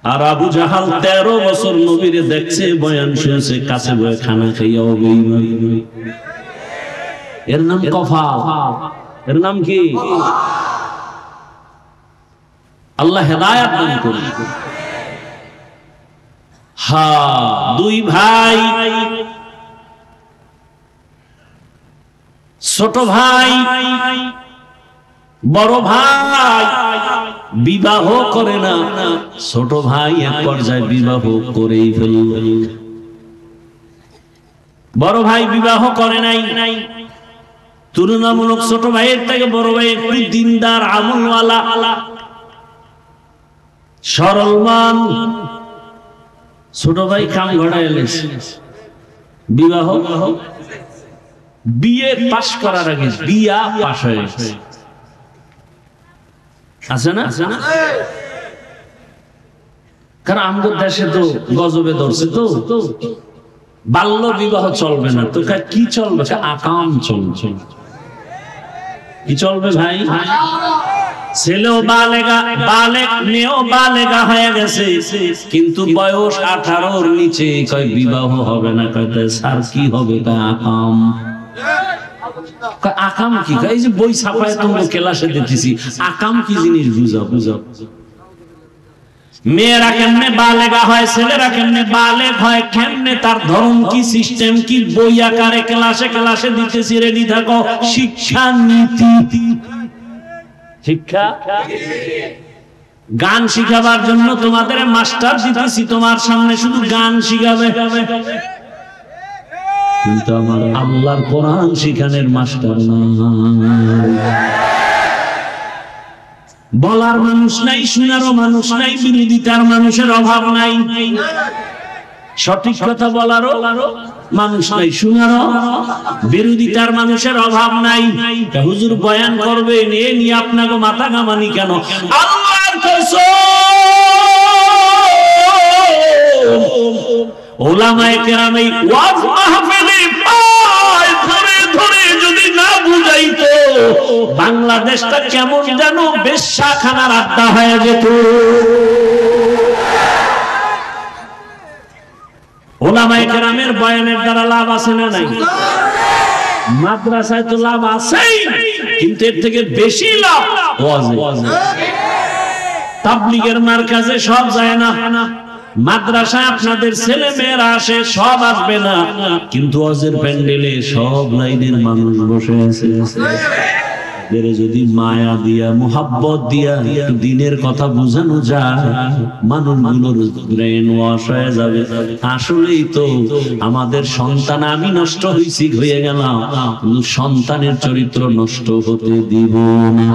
আর আবু জাহাল 13 বছর নবীরে দেখছে, বয়ান শুনছে, কাছে বয়ে খানা খাইয়াও বেঈমান। এর নাম কফাল। এর নাম কি? আল্লাহ হেদায়েত দান করুন। দুই ভাই, ছোট ভাই বড় ভাই বিবাহ করে না, ছোট ভাই এক পর্যায়ে বিবাহ করেই ফেলল। বড় ভাই বিবাহ করে নাই, তুলনামূলক ছোট ভাইয়ের থেকে বড় ভাই একটু দিনদার, আমলওয়ালা, সরলমান। ছোট ভাই কাম ঘটায় বিবাহ, বিয়ে পাশ করার আগে বিয়া পাশ হয়ে গেছে। আছে না? কারণ আমাদের দেশে তো গজবে ধরছে, তো বাল্য বিবাহ চলবে না। তো কি চলবে? আকাম চলবে। কি চলবে ভাই? ছেলেও বালেগা, মেয়েও বালেগা হয়ে গেছে, কিন্তু বয়স 18-র নিচে। কয় বিবাহ হবে না। কয় স্যার কি হবে? আকাম। আকাম কি? এই যে বই ছাপায় তোমরা ক্লাসে দিতেছি, আকাম কি জিনিস বুঝাও। মেয়েরা কেমনে বালেগা হয়, ছেলেরা কেমনে বালেগ হয়, কেমনে তার ধরন কি, সিস্টেম কি, বই আকারে ক্লাসে দিতেছি। রেডি থাকো। শিক্ষা নীতি, শিক্ষা। গান শিখাবার জন্য তোমাদের মাস্টার দিতেছি, তোমার সামনে শুধু গান শিখাবে, কিন্তু আমার আল্লাহর কোরআন শিখানোর মাস্টার না। বলার মানুষ নাই, শোনারও মানুষ নাই, বিরোধিতার মানুষের অভাব নাই, সঠিক কথা বলারও মানুষ নাই, শোনারও বিরোধিতার মানুষের অভাব নাই। হুজুর বয়ান করবে নিয়ে নিয়ে আপনাকে মাথা ঘামানি কেন? আল্লাহর কসম, ওলামায়ে কেরাম এই ওয়াজ মাহফিলে পায় ধরে ধরে যদি না বুঝাইতো, বাংলাদেশটা কেমন যেন বেশ্যাখানার আড্ডা হয়ে যেত। ওলামায়ে কেরামের বয়ানের দ্বারা লাভ আছে না নাই? মাদ্রাসায় তো লাভ আছেই, কিন্তু এর থেকে বেশি লাভ ওয়াজে। তাবলীগের মারকাজে সব যায় না, মাদ্রাসায় আপনাদের ছেলে মেয়েরা আসে, সব আসবে না, কিন্তু ওয়াজের প্যান্ডেলে সব লাইনের মানুষ বসে আছে। যদি মায়া দিয়া মুহাব্বত দিয়া একটু দিনের কথা বোঝানো যায়, মানুষগুলোর ব্রেন ওয়াশ হয়ে যাবে। আসলেই তো আমাদের সন্তান, আমি নষ্ট হইছি হয়ে গেলাম, কিন্তু সন্তানের চরিত্র নষ্ট হতে দিব না।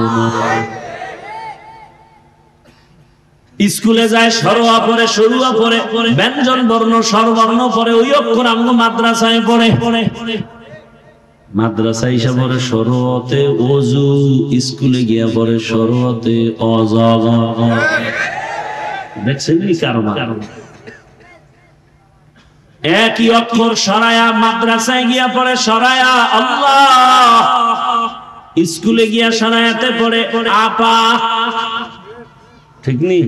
স্কুলে যায় সরোয়া পড়ে, সরুয়া পড়ে, ব্যঞ্জন বর্ণ স্বরবর্ণ পড়ে, ওই অক্ষর আমগো মাদ্রাসায় পড়ে। মাদ্রাসা হিসাবে পড়ে সরোয়াতে ওযু, স্কুলে গিয়া পড়ে সরোয়াতে অজগ। দেখছেন কি কারবার? একই অক্ষর সরায়া মাদ্রাসায় গিয়া পড়ে সরায়া আল্লাহ, স্কুলে গিয়া সরায়াতে পড়ে আপা। ঠিক নেই?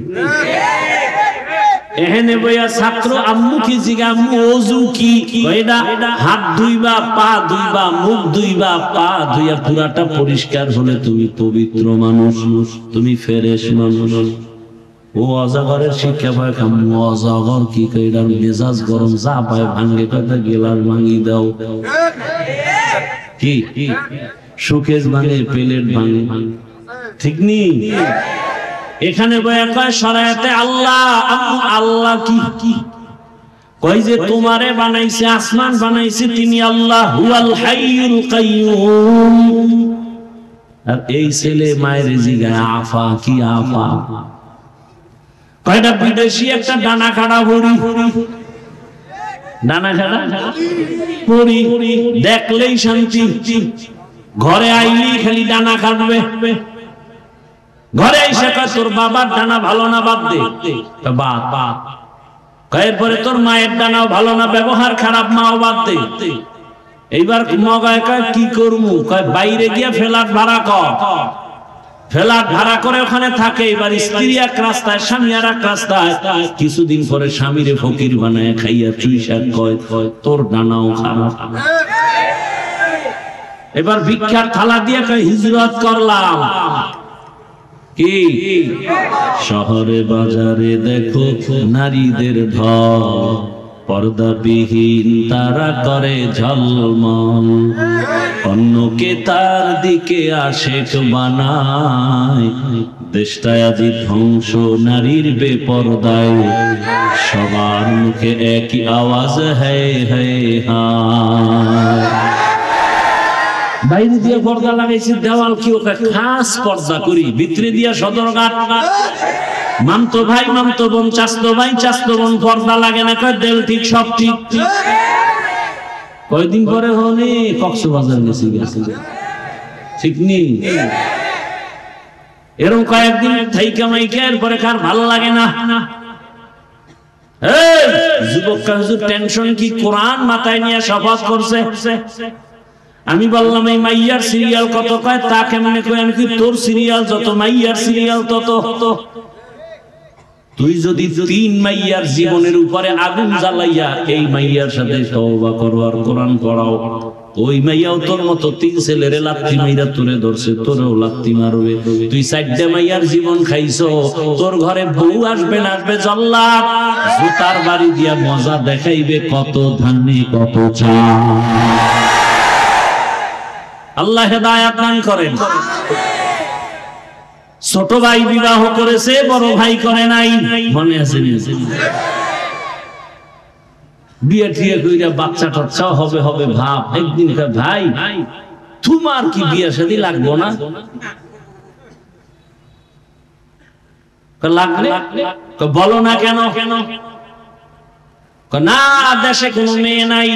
এখানে বইয়া ছাত্র আম্মু কি জিগা, আম্মু ওযু কি? কইডা হাত ধুইবা, পা ধুইবা, মুখ ধুইবা, পা ধুইয়া পুরাটা পরিষ্কার হলে তুমি পবিত্র মানুষ, তুমি ফ্রেশ মানুষ। ও অজাগরের শিক্ষা পায়, আম্মু অজাগর কি? কইডা মেজাজ গরম, যা পায় ভাঙ্গে কথা গেলার ভাঙি দাও। কি সুকেশ ভাঙে, প্লেট ভাঙে, ঠিক নেই? এখানে বয়া কয় সরায়াতে আল্লাহ, আম্মু আল্লাহ কি? কই যে তোমারে বানাইছে, আসমান বানাইছে তিনি আল্লাহ, হুয়াল হাইয়ুল কাইয়ুম। আর এই ছেলে মায়ের জিগায় আফা কি? আফা কয়টা বিদেশি একটা ডানা খাড়া ভরি, ডানা খাড়া পরি, দেখলেই শান্তি, ঘরে আইলেই খালি ডানা কাটবে। ঘরে এসে কয় তোর বাবার ডানা ভালো না, বাদ দে। বাদ। এরপরে তোর মায়ের ডানাও ভালো না, ব্যবহার খারাপ, মাও বাদ দে। এইবার মগায় কয় কি করবো? কয় বাইরে গিয়া ফ্ল্যাট ভাড়া কর। ফ্ল্যাট ভাড়া করে ওখানে থাকে। এবার স্ত্রী এক রাস্তায়, স্বামী আর এক রাস্তায়। কিছুদিন পরে স্বামীরে ফকির বানায় খাইয়া চুইসা কয় তোর ডানাও খারাপ। এবার ভিক্ষার থালা দিয়ে কয় হিজরত করলাম। কি শহরে বাজারে দেখো নারীদের ঢল, পর্দাবিহীন তারা করে ঝলমল, অন্যকে তার দিকে আশেক বানায়, দেশটায় আজি ধ্বংস নারীর বেপরদায়, সবার মুখে একই আওয়াজ হ্যায় হ্যায় হায়। বাইরে দিয়ে পর্দা লাগাইছি, দেওয়াল কি ওকে খাস পর্দা করি, ভিতরে দিয়া সদরঘাট। মামতো ভাই, মামতো বোন, চাচতো ভাই, চাচতো বোন, পর্দা লাগে না, কয় দেল ঠিক সব ঠিক। কয়দিন পরে হলে কক্সবাজার গেছি, ঠিক নেই? এরকম কয়েকদিন থাইকা মাইকা এরপরে কার ভালো লাগে না। যুবক হুজুর টেনশন কি? কোরআন মাথায় নিয়ে শপথ করছে। আমি বললাম এই মাইয়ার সিরিয়াল কত? কয় তা কেমনে? কই আমি কি তোর সিরিয়াল যত, মাইয়ার সিরিয়াল তত। তুই যদি 3 মাইয়ার জীবনের উপরে আগুন জ্বালাইয়া এই মাইয়ার সাথে তওবা করো আর কোরআন পড়াও, ওই মাইয়াও তোর মতো 3 ছেলেরে লাত্তি মাইরা তোরে ধরছে, তোরেও লাত্তি মারবে। তুই 4টে মাইয়ার জীবন খাইছো, তোর ঘরে বউ আসবে না, আসবে জল্লাদ, জুতার বাড়ি দিয়া মজা দেখাইবে, কত ধানে কত চা। আল্লাহ হেদায়েত দান করেন। ছোট ভাই বিবাহ করেছে, বড় ভাই করে নাই, মনে আছে? বিয়ে ঠিয়ে কইরা বাচ্চা টাচ্চা হবে হবে ভাব। একদিন ভাই তোমার কি বিয়ে শাদী লাগবো না? লাগলে বলো না কেন? না দেশে কোনো মেয়ে নাই।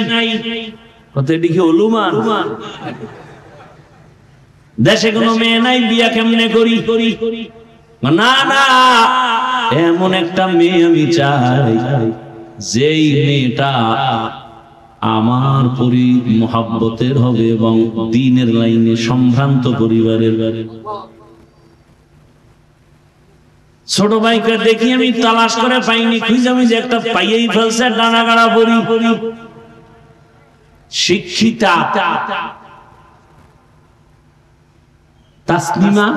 কত এদিকে অলুমান, দেশে কোনো মেয়ে নাই, বিয়া কেমনে করি? না না, এমন একটা মেয়ে আমি চাই যেই মেয়েটা আমার মহব্বতের হবে এবং দ্বীনের লাইনে সম্ভ্রান্ত পরিবারের। ছোট ভাইকে দেখি আমি তালাশ করে পাইনি, খুঁজে আমি যে একটা পাইয়েই ফেলছে, ডানা গাড়া পরি শিক্ষিতা তাসনিমা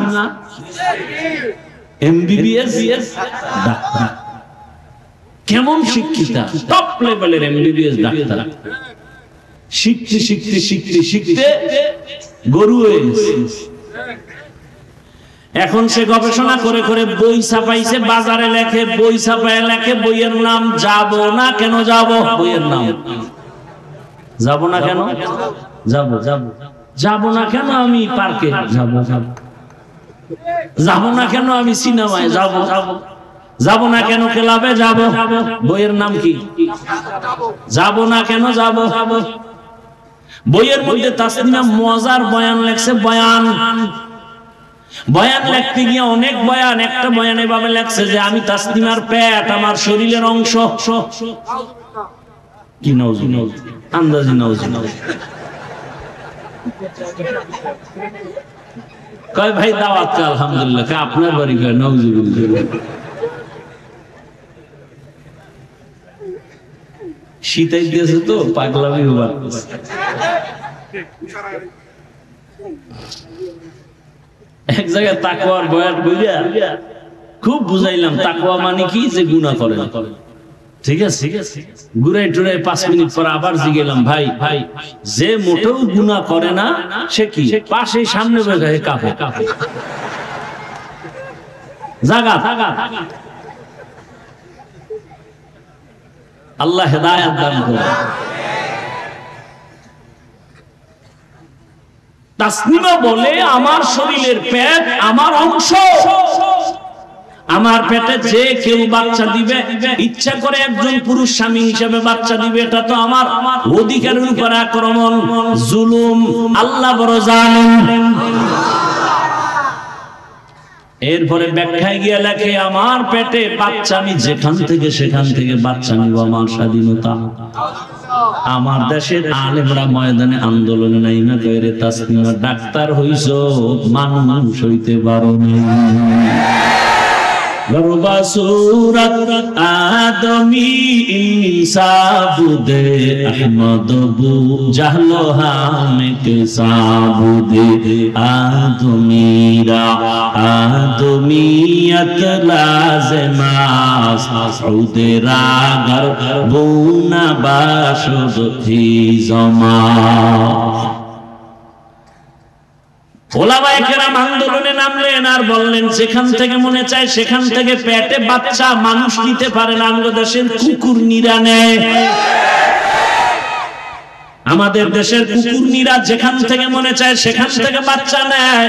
এমবিবিএস ডাক্তার। কেমন শিক্ষিতা, টপ লেভেলের এমবিবিএস ডাক্তার। শিখতে শিখতে শিখতে শিখতে গরু হয়ে গেছে। এখন সে গবেষণা করে করে বই ছাপাইছে, বাজারে লেখে, বই ছাপায় লেখে, বইয়ের নাম যাব না কেন যাব, বইয়ের নাম যাব না কেন, যাব যাব যাব না কেন আমি পার্কে যাব, যাব না কেন আমি সিনেমায় যাব, যাব না কেন ক্লাবে যাব, বইয়ের নাম কি, যাব না কেন যাব। বইয়ের মধ্যে তাসনিমা মজার বয়ান লেখছে, বয়ান লিখতে গিয়ে অনেক বয়ান, একটা বয়ান এভাবে লেখছে যে আমি তাসনিমার পেট আমার শরীরের অংশ। কি নাউজি আন্দাজি নাউজি কয় ভাই দাওয়াত আলহামদুলিল্লাহ, আপনার বাড়ি কয় নাউজুবিল্লাহ। শীতাই দিয়েছে তো পাগলামি হবার। এক জায়গায় তাকওয়ার বয়ান বইরা খুব বুঝাইলাম, তাকওয়া মানে কি, যে গুনাহ করে না। ঠিক আছে, ঘুরাই টুরাই 5 মিনিট পর আবার জিগেলাম, ভাই ভাই যে মোটেও গুনাহ করে না সে কি, পাশে সামনে বসে কাফে জাগা থাকা। আল্লাহ হেদায়েত দান করুন। তাসনিমা বলে আমার শরীরের পেট আমার অংশ, আমার পেটে যে কেউ বাচ্চা দিবে, ইচ্ছা করে একজন পুরুষ স্বামী হিসেবে বাচ্চা দিবে, এটা তো আমার অধিকারের উপর আক্রমণ, জুলুম। আল্লাহ বড় জানেন। এরপরে ব্যাখ্যায় গিয়ে লেখে আমার পেটে বাচ্চা, আমি যেখান থেকে সেখান থেকে বাচ্চা নিব, আমার স্বাধীনতা। আমার দেশের আলেমরা ময়দানে আন্দোলনে নাইমা কইরে তাসনিমা ডাক্তার হইছো, মানুষ হইতে পারো না। গরবা সুরত আদমি ইনসাবুদে আহমদ বু জাহলো হামে কে সাবুদে আদমিরা আদমিয়ত লাজমাস সৌদেরা ঘর বুনা বাসদ থি জমা। ওলামায়ে কেরাম আন্দোলনে নামলেন আর বললেন যেখান থেকে মনে চায় সেখান থেকে পেটে বাচ্চা মানুষ নিতে পারে না, আমাদের দেশের কুকুরনীরা নেয়। আমাদের দেশের কুকুরনীরা যেখান থেকে মনে চায় সেখান থেকে বাচ্চা নেয়।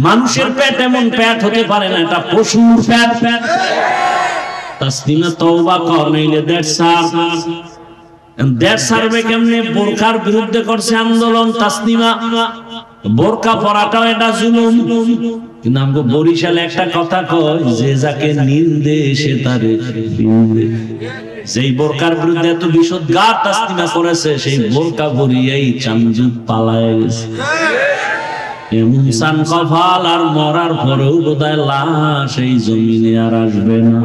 মানুষের পেট এমন পেট হতে পারে না, এটা পশুর পেট। তাসনিমা তওবা কর, নইলে দেড় সার্ভে কেমনে বোরকার বিরুদ্ধে করছে আন্দোলন তাসনিমা। বোরকা পরাটাও এটা জুলুম। কিন্তু আমাকে বরিশালে একটা কথা কয়, যে যাকে নিন্দে সে তারে নিন্দে। যেই বোরকার বিরুদ্ধে এত বিষোদ্গার তাসনিমা করেছে, সেই বোরকা পরিয়াই চামজুত পালায় গেছে। এমন সান কপাল, আর মরার পরেও বোধহয় লাশ এই জমিনে আর আসবে না।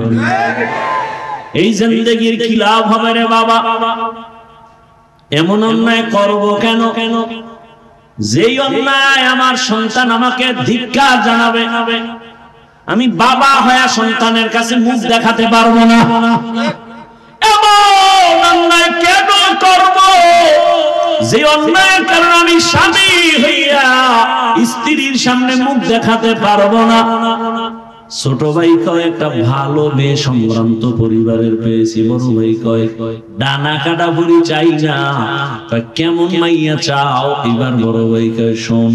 এই জিন্দেগির কি লাভ হবে রে বাবা? এমন অন্যায় করব কেন? যেই অন্যায় আমার সন্তান আমাকে ধিক্কার জানাবে, আমি বাবা হয়ে সন্তানের কাছে মুখ দেখাতে পারবো না। এমন অন্যায় কেন করব যে অন্যায়ের কারণে আমি স্বামী হইয়া স্ত্রীর সামনে মুখ দেখাতে পারবো না। ছোট ভাই কয় একটা ভালো মেয়ে সম্ভ্রান্ত পরিবারের পেয়েছি। বড় ভাই কয় ডানা কাটা বুড়ি চাই না, কেমন মাইয়া চাও? এবার বড় ভাই কয় শোন,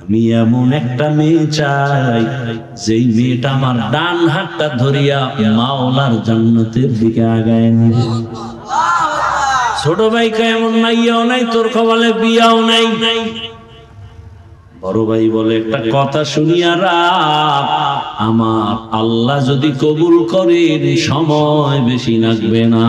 আমি এমন একটা মেয়ে চাই যেই মেয়েটা আমার ডান হাতটা ধরিয়া মাওলার জান্নাতের দিকে আগায় নিয়ে। ছোট ভাই কয় এমন মাইয়াও নাই, তোর কপালে বিয়াও নাই। বড় ভাই বলে একটা কথা শুনিয়া রাখ, আমার আল্লাহ যদি কবুল করেন সময় বেশি লাগবে না।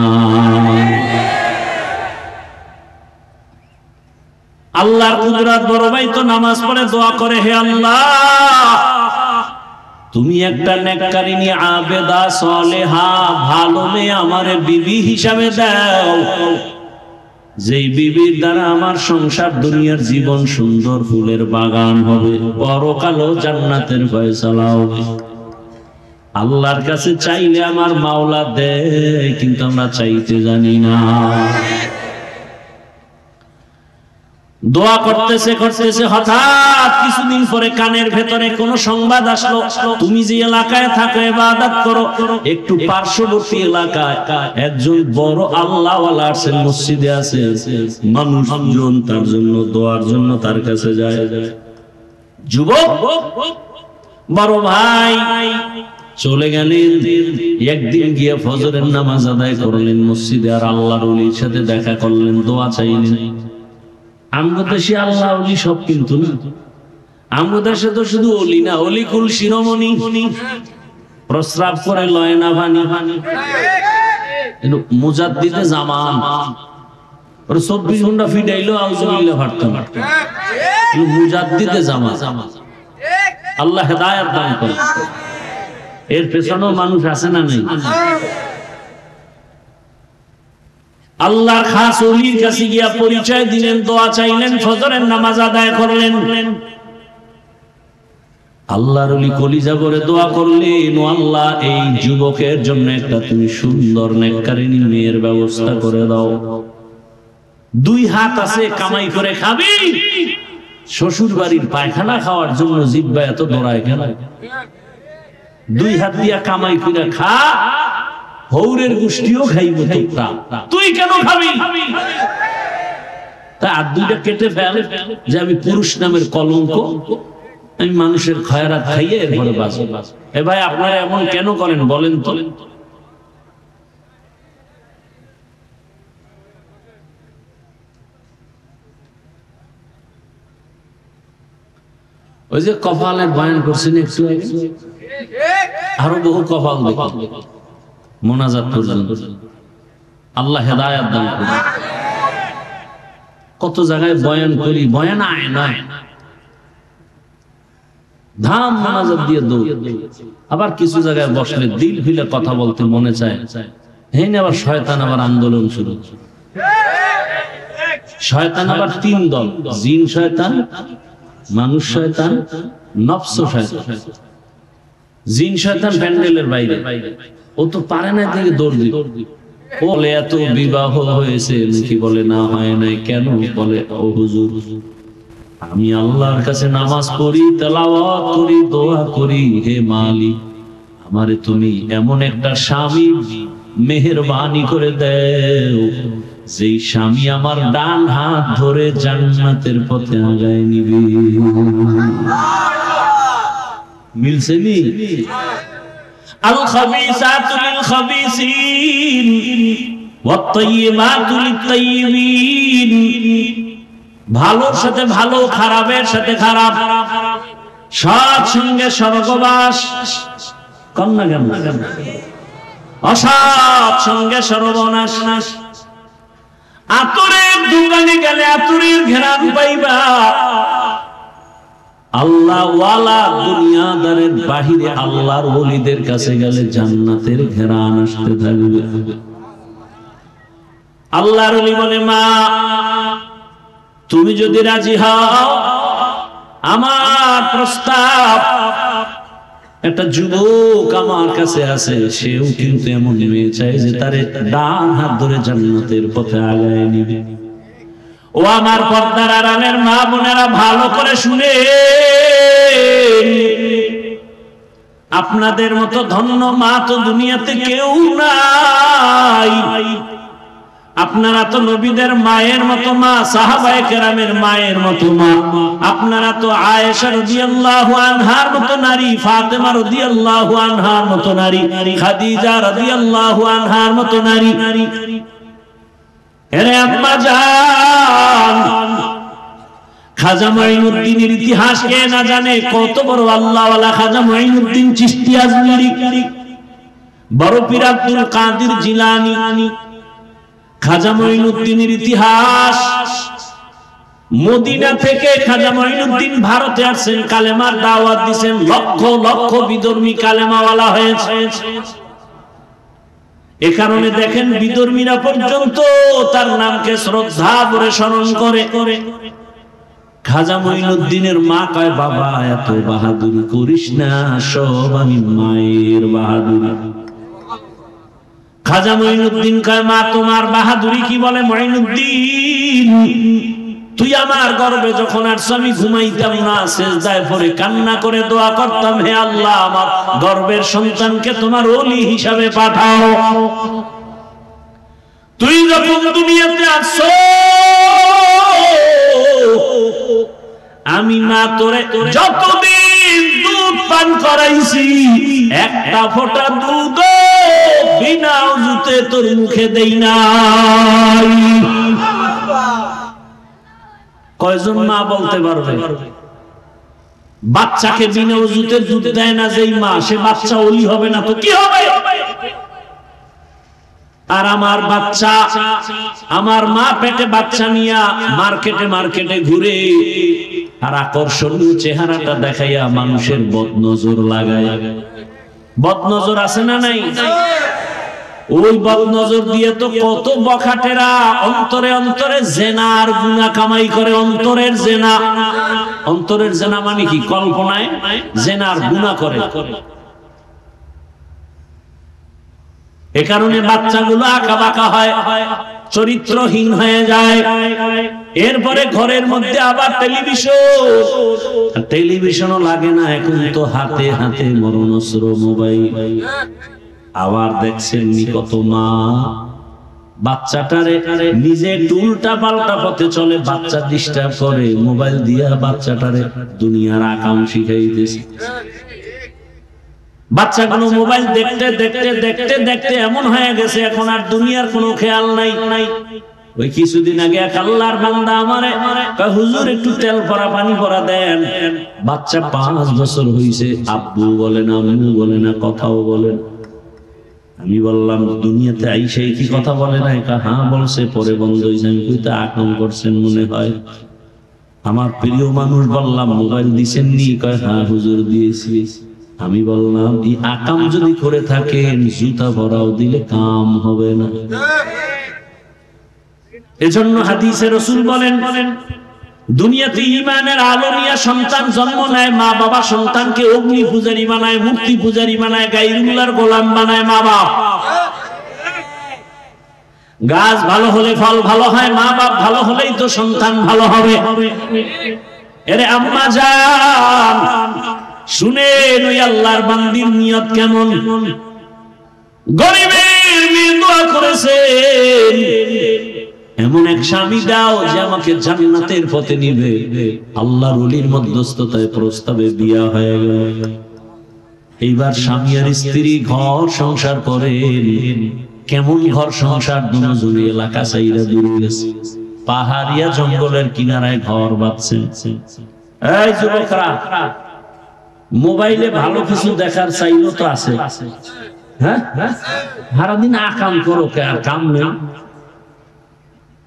আল্লাহর কুদরত, বড় ভাই তো নামাজ পড়ে দোয়া করে, হে আল্লাহ তুমি একটা নেককারিনী আবেদা সালেহা ভালো মেয়ে আমারে বিবি হিসাবে দাও, যেই বিবির দ্বারা আমার সংসার দুনিয়ার জীবন সুন্দর ফুলের বাগান হবে, পরকালও জান্নাতের ফয়সালা হবে। আল্লাহর কাছে চাইলে আমার মাওলা দেয়, কিন্তু আমরা চাইতে জানি না। দোয়া করতেছে করতেছে হঠাৎ কিছুদিন পরে কানের ভেতরে কোন সংবাদ আসলো, তুমি যে এলাকায় থাকো ইবাদত করো, একটু পার্শ্ববর্তী এলাকায় একজন বড় আল্লাহওয়ালা আছেন, মসজিদে আছে, মানুষজন তার জন্য দোয়ার জন্য তার কাছে যায়। যুবক বড় ভাই চলে গেলেন, একদিন গিয়ে ফজরের নামাজ আদায় করলেন মসজিদে, আর আল্লাহর ওলির সাথে দেখা করলেন, দোয়া চাইলেন। আমগো দেশে আল্লাহ ওলি সব, কিন্তু না আমগো দেশে তো শুধু ওলি না, অলিকুল শিরোমণি, প্রস্রাব করে লয় না পানি, মুজাদ্দিদে জামান, ওর 24 ঘন্টা ফিটাইলো আউযুবিল্লাহ পারতাম, মুজাদ্দিদে জামান। আল্লাহ হেদায়েত দান করে। এর পেছনেও মানুষ আছে না নেই? আল্লাহর খাস ওলির কাছে গিয়া পরিচয় দিলেন, দোয়া চাইলেন, ফজরের নামাজ আদায় করলেন। আল্লাহর ওলি কলিজা করে দোয়া করলেন, ও আল্লাহ এই যুবকের জন্য একটা তুমি সুন্দর নেককারিনী মেয়ের ব্যবস্থা করে দাও। 2 হাত আছে, কামাই করে খাবি, শ্বশুর বাড়ির পায়খানা খাওয়ার জন্য জিহ্বা এত দৌড়ায় কেন? 2 হাত দিয়া কামাই করে খা, হৌরের গোষ্ঠীও খাইব তোরা, তুই কেন খাবি? তা আর 2টা কেটে ফেল, যে আমি পুরুষ নামের কলঙ্ক, আমি মানুষের খয়রাত খাইয়ে এরপরে বাঁচব। এ ভাই আপনারা এমন কেন করেন বলেন তো? ওই যে কপালের বয়ান করছেন একটু আগে, আরো বহু কপাল দেখো মোনাজাত পর্যন্ত, আল্লাহ হেদায়েত দান করুন। কত জায়গায় বয়ান করি, বয়ান আয় নয়, ধাম মোনাজাত দিয়ে দৌড়। আবার কিছু জায়গায় বসলে দিল খুলে কথা বলতে মনে চায়, হেন আবার শয়তান আবার আন্দোলন শুরু। শয়তান আবার 3 দল, জিন শয়তান, মানুষ শয়তান, নফস শয়তান। জিন শয়তান প্যান্ডেলের বাইরে, ও তো পারে না থেকে দৌড় দিবে, বলে এত বিবাহ হয়েছে নাকি, বলে না হয় নাই কেন, বলে ও হুজুর আমি আল্লাহর কাছে নামাজ পড়ি, তেলাওয়াত করি, দোয়া করি, হে মালিক আমারে তুমি এমন একটা স্বামী মেহেরবানি করে দাও, যেই স্বামী আমার ডান হাত ধরে জান্নাতের পথে আগায় নিবে। মিলছে নি? আল খাবিসাতু লিল খাবিসিন ওয়াত তাইয়্যিবাতু লিত তাইয়্যিবিন। ভালোর সাথে ভালো, খারাপের সাথে খারাপ, সৎ সঙ্গে স্বর্গবাস, কন্যা কেন অসৎ সঙ্গে সর্বনাশ। আতরের দোকানে গেলে আতরের ঘেরান পাইবা, আল্লাহ ওয়ালা দুনিয়াদারের বাহিরে আল্লাহর ওলিদের কাছে গেলে জান্নাতের ঘেরান আসতে থাকবে। আল্লাহর ওলি বলে, মা তুমি যদি রাজি হও, আমার প্রস্তাব, একটা যুবক আমার কাছে আছে, সেও কিন্তু এমন মেয়ে চাই যে তারে ডান হাত ধরে জান্নাতের পথে আগায় নিবে। ও আমার পর্দার আড়ালের মা বোনেরা ভালো করে শুনে, আপনাদের মতো ধন্য মা তো দুনিয়াতে কেউ নাই। আপনারা তো নবীদের মায়ের মতো মা, সাহাবায়ে কেরামের মায়ের মতো মা। আপনারা তো আয়েশা রাদিয়াল্লাহু আনহার মতো নারী, ফাতেমা রাদিয়াল্লাহু আনহার মতো নারী, খাদিজা রাদিয়াল্লাহু আনহার মতো নারী। এরে আম্মা জান, খাজা মুঈনুদ্দিনের ইতিহাস কে না জানে? কত বড় আল্লাহওয়ালা খাজা মুঈনুদ্দিন চিশতি আজমিরি, বড় পীর আব্দুল কাদের জিলানী। খাজা মুঈনুদ্দিনের ইতিহাস মদিনা থেকে খাজা মঈনুদ্দিন ভারতে আসছেন, কালেমার দাওয়াত দিয়েছেন, লক্ষ লক্ষ বিধর্মী কালেমাওয়ালা হয়েছে। এ কারণে দেখেন বিধর্মীরা পর্যন্ত তার নামকে শ্রদ্ধা করে স্মরণ করে। খাজা মঈনুদ্দিনের মা কয়, বাবা এত বাহাদুরি করিস না, সব আমি মায়ের বাহাদুরি। খাজা মঈনুদ্দিন কয়, মা তোমার বাহাদুরি কি? বলে, মঈনুদ্দিন তুই আমার গর্ভে যখন আসছ আমি ঘুমাইতাম না, সেজদায় পড়ে কান্না করে দোয়া করতাম, হে আল্লাহ আমার গর্ভের সন্তানকে তোমার ওলি হিসাবে পাঠাও। তুই যখন দুনিয়াতে আসছ আমি মা তোরে যতদিন দুধ পান করাইছি একটা ফোঁটা দুধ বিনা ওযুতে তোর মুখে দেই নাই। কয়জন মা বলতে পারবে বাচ্চাকে বিনা ওযুতে দুধ দেয় না যেই মা, সে বাচ্চা ওলি হবে না তো কি হবে? আর আমার বাচ্চা, আমার মা পেটে বাচ্চা নিয়া মার্কেটে মার্কেটে ঘুরে আর আকর্ষণীয় চেহারাটা দেখাইয়া মানুষের বদনজর লাগায়। বদনজর আছে না নাই? ওই বদনজর দিয়ে তো কত বখাটেরা অন্তরে অন্তরে জেনার গুনাহ কামাই করে। অন্তরের জেনা, অন্তরের জেনা মানে কি? কল্পনায় জেনার গুনাহ করে। এ কারণে বাচ্চাগুলো আঁকা বাঁকা হয়, চরিত্রহীন হয়ে যায়। এরপরে ঘরের মধ্যে আবার টেলিভিশনও লাগে না, এখন তো হাতে হাতে মরণস্ত্র মোবাইল। আবার দেখছেন কত মা বাচ্চাটারে নিজে উল্টা পাল্টা পথে চলে, বাচ্চা ডিস্টার্ব করে, মোবাইল দিয়া বাচ্চাটারে দুনিয়ার আকাম শিখাইতেছে। বাচ্চাগুলো মোবাইল দেখতে দেখতে দেখতে দেখতে এমন হয়ে গেছে এখন আর দুনিয়ার কোনো খেয়াল নাই। ওই কিছুদিন আগে এক আল্লাহর বান্দা আমারে কয়, হুজুর একটু তেল ভরা পানি ভরা দেন। বাচ্চা 5 বছর হইছে, আব্বু বলে না, আম্মু বলে না, কথাও বলে না। আমি বললাম, দুনিয়াতে আইসাই কি কথা বলে না? হ্যাঁ বলছে, পরে বন্ধ হয়েছে। আমি কইতে আকাম করছেন মনে হয়। আমার প্রিয় মানুষ বললাম, মোবাইল দিছেন নি? কয় হ্যাঁ হুজুর দিয়েছি। আমি বললাম, এই আকাম যদি করে থাকেন জুতা ভরাও দিলে কাম হবে না। এজন্য হাদিসে রাসূল বলেন, দুনিয়াতে ঈমানের আলো নিয়ে সন্তান জন্ম নেয়, মা বাবা সন্তানকে অগ্নি পূজারী বানায়, মূর্তি পূজারী বানায়, গায়রুল্লাহর গোলাম বানায় মা বাপ। গাছ ভালো হলে ফল ভালো হয়, মা বাপ ভালো হলেই তো সন্তান ভালো হবে। এরে আম্মা জান শুনেন, ওই আল্লাহর বান্দির নিয়ত কেমন। গরিবের মেয়ে দোয়া করেছে, এমন এক স্বামী দাও যে আমাকে জান্নাতের পথে নিবে। আল্লাহর ওলির মধ্যস্থতায় প্রস্তাবে বিয়া হয়ে গেল। এইবার স্বামী আর স্ত্রী ঘর সংসার করেন। কেমন ঘর সংসার? দুজনে এলাকা চাইরা দূরে গেছে, পাহাড়িয়া জঙ্গলের কিনারায় ঘর বাঁধছেন। এই যুবকরা, মোবাইলে ভালো কিছু দেখার চাইলো তো আছে, হ্যাঁ? সারাদিন আকাম করো, আর কাম নেই।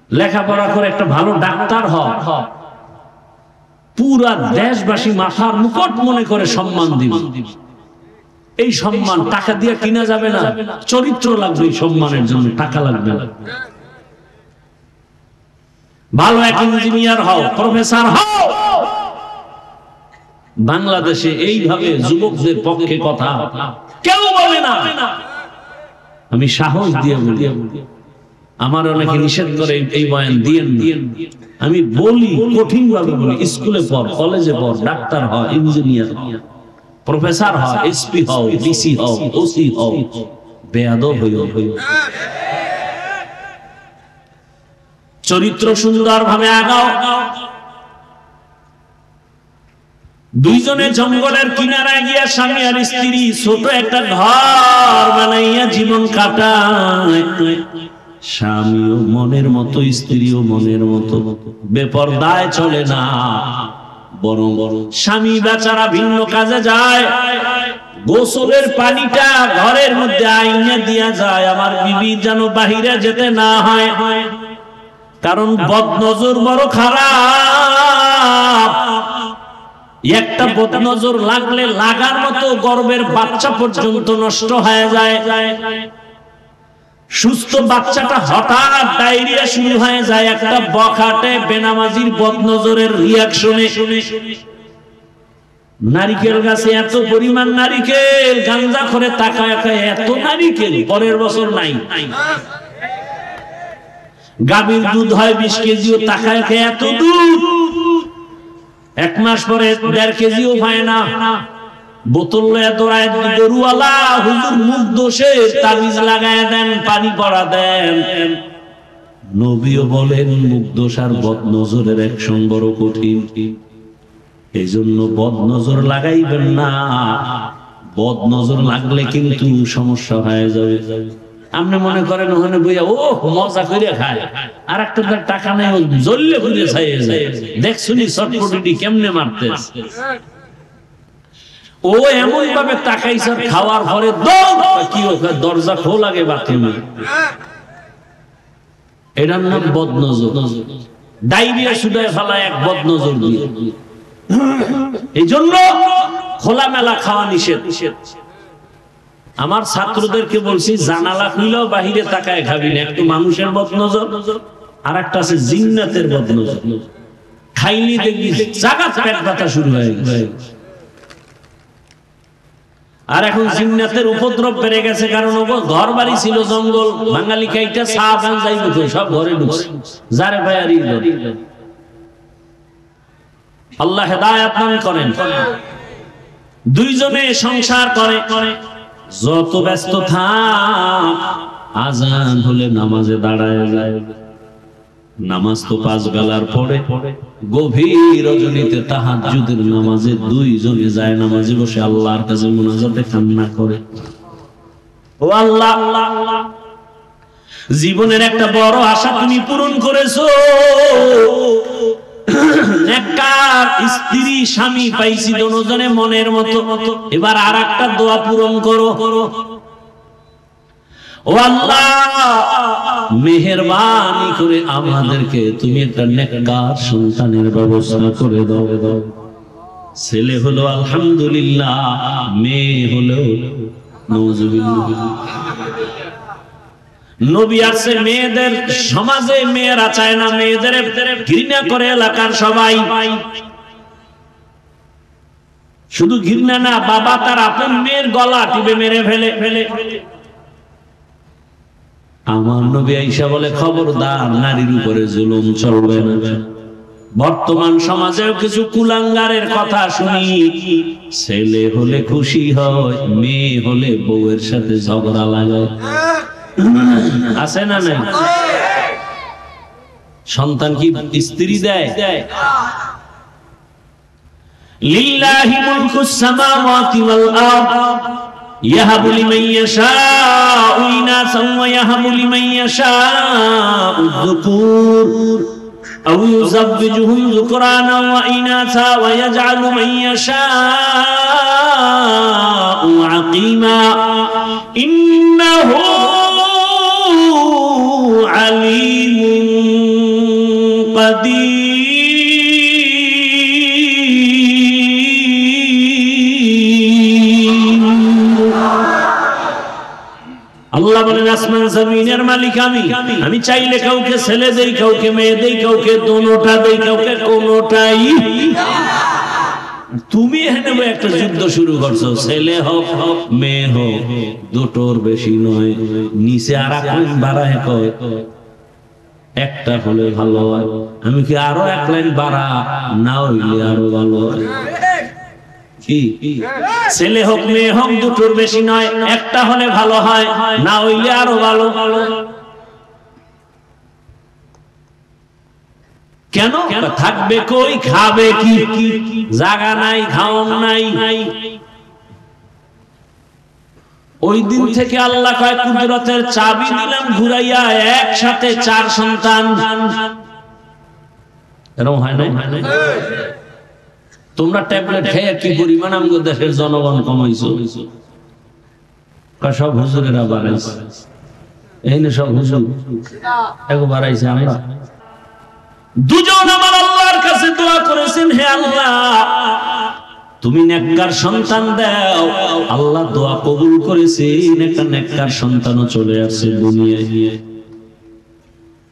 লেখাপড়া করে একটা ভালো ডাক্তার হ, পুরা দেশবাসী মাথার মুকুট মনে করে সম্মান দিবে। এই সম্মান টাকা দিয়ে কিনা যাবে না, চরিত্র লাগবে। এই সম্মানের জন্য টাকা লাগবে না। ভালো এক ইঞ্জিনিয়ার হও, প্রফেসর হও। বাংলাদেশে এইভাবে যুবকদের পক্ষে কথা কেউ বলে না। আমি সাহস দিয়ে বলি, আমার অনেকে নিষেধ করে এই বয়ান দিয়ে। আমি বলি, কঠিন ভাবে বলি, স্কুলে পড়, কলেজে পড়, ডাক্তার হ, ইঞ্জিনিয়ার হ, প্রফেসর হ, এসপি হও, ডিসি হও, ওসি হও, বেয়াদব হইও। চরিত্র সুন্দর ভাবে আগাও। দুইজনে জঙ্গলের কিনারায় গিয়া স্বামী আর স্ত্রী ছোট একটা ঘর বানাইয়া জীবন কাটায়। স্বামীও মনের মতো, স্ত্রীও মনের মতো, বেপরদায় চলে না। বরং স্বামী বেচারা ভিন্ন কাজে যায়, গোসলের পানিটা ঘরের মধ্যে আইনা দিয়া যায়, আমার বিবি যেন বাহিরে যেতে না হয়। কারণ বদনজর বড় খারাপ। একটা বদনজর লাগলে লাগার মতো গর্ভের বাচ্চা পর্যন্ত নষ্ট হয়ে যায়। সুস্থ বাচ্চাটা হঠাৎ ডায়রিয়া শুরু হয়ে যায় একটা বখাটে বেনামাজির বদনজরের রিয়াকশনে। নারিকেল গাছে এত পরিমাণ নারিকেল, গাঞ্জা করে তাকায় খায় এত নারিকেল, পরের বছর নাই। গাভীর দুধ হয় 20 কেজিও, তাকায় খায় এত দুধ, 1 মাস পরে 1.5 কেজিও পায় না। বোতল লয়ে দৌড়ায় গরুওয়ালা, হুজুর মুখ দোষে তাবিজ লাগায় দেন, পানি পড়া দেন। নবীও বলেন মুখ দোষ আর বদনজরের একসঙ্গে বড় কঠিন। এই জন্য বদনজর লাগাইবেন না, বদনজর লাগলে কিন্তু সমস্যা হয়ে যাবে। আপনি মনে করেন ওখানে বইয়া ও মজা করে খায়, আর একটা টাকা নেই জ্বললে ঘুরে ছাইয়ে যায়, দেখছুনি চটপটি কেমনে মারতেছে। ও এমন ভাবে তাকাইছে খাওয়ার পরে কি দরজা খোলা লাগে বাথরুমে। এটার নাম বদনজর। ডায়রিয়া শুধু ফেলায় এক বদনজর দিয়ে। এই জন্য খোলামেলা খাওয়া নিষেধ। আমার ছাত্রদেরকে বলছি জানালা খুলেও বাহিরে তাকায় খাবি না। একটু মানুষের বদনজর, আর একটা আছে জিন্নাতের বদনজর। খাইনি দেখবি জাগাত পেট ব্যথা শুরু হয়ে গেছে। আর এখন জিন্নাতের উপদ্রব বেড়ে গেছে, কারণ ও ঘর বাড়ি ছিল জঙ্গল, বাঙালি খাইটা সাপ যাইব সব ঘরে ঢুকছে, যারে ভাইয়ারি। আল্লাহ হেদায়েত দান করেন। দুইজনে সংসার করে, যত ব্যস্ত থাক আজান হলে নামাজে দাঁড়ায় যায়। নামাজ তো 5 বেলার পরে, গভীর রজনীতে তাহাজ্জুদের নামাজে দুইজনে যায় নামাজে বসে আল্লাহর কাছে মুনাজাতে কান্না করে, ও আল্লাহ, জীবনের একটা বড় আশা তুমি পূরণ করেছো। নেককার স্ত্রী স্বামী পাইছি দুজনে মনের মতো, এবার আর একটা দোয়া পূরণ করো। ও আল্লাহ, মেহেরবানি করে আমাদেরকে তুমি একটা নেককার সন্তানের ব্যবস্থা করে দাও। ছেলে হলো আলহামদুলিল্লাহ, মেয়ে হলো নাউজুবিল্লাহ। নবী আছে মেয়েদের সমাজে, মেয়েরা চায় না, মেয়েদের ঘৃণা করে এলাকার সবাই। শুধু ঘৃণা না, বাবা তার আপন মেয়ের গলা টিপে মেরে ফেলে। আমার নবী আয়েশা বলে খবরদার, নারীর উপরে জুলুম চলবে না। বর্তমান সমাজেও কিছু কুলাঙ্গারের কথা শুনি, ছেলে হলে খুশি হয়, মেয়ে হলে বউয়ের সাথে ঝগড়া লাগায়। আছে না নাই? সন্তান কি স্ত্রী দেয়? লিল্লাহি মুলকুস সামাওয়াতি ওয়াল আরদ ইয়াহাবু লিমান ইয়াশাউ ইনাসান ওয়া ইয়াহাবু লিমান ইয়াশাউ যুকুর আও ইউযাব্বিজুহুম যুকরানা ওয়া ইনাসা ওয়া ইয়াজআলু মান ইয়াশাউ আকিমা ইন্নাহু আলিমুন কাদির। আল্লাহ বলেন আসমান জমিনের মালিক আমি চাইলে কাউকে ছেলে দেই, কাউকে মেয়ে দেই, কাউকে দোনোটা দেই, কাউকে কোনোটাই। তুমি এখানে একটা যুদ্ধ শুরু করছো, ছেলে হোক মেয়ে হোক, দুটোর বেশি নয়। নিচে আর এক লাইন বাড়ায় কয় একটা হলে ভালো হয়। আমি কি আরো 1 লাইন বাড়া, না হইলে আরো ভালো হয়। ছেলে হোক মেয়ে হোক, দুটোর বেশি নয়, একটা হলে ভালো হয়, না হইলে আরো ভালো। কেন থাকবে কই, খাবে কি, জায়গা নাই, খাওন নাই। ওই দিন থেকে আল্লাহ কয় কুদরতের চাবি দিলাম ঘুরাইয়া, একসাথে 4 সন্তান। এরকম হয় না? তোমরা ট্যাবলেট খেয়ে কি পরিমাণ আমাদের দেশের জনগণ কমাইছো। সব হুজুরেরা বাড়াইছে, এই সব হুজুর এগো বাড়াইছে। আমরা দুজন আমার আল্লাহর কাছে দোয়া করেছেন, হে আল্লাহ তুমি নেককার সন্তান দাও। আল্লাহ দোয়া কবুল করেছেন, একটা নেককার সন্তানও চলে আসছে দুনিয়ায়।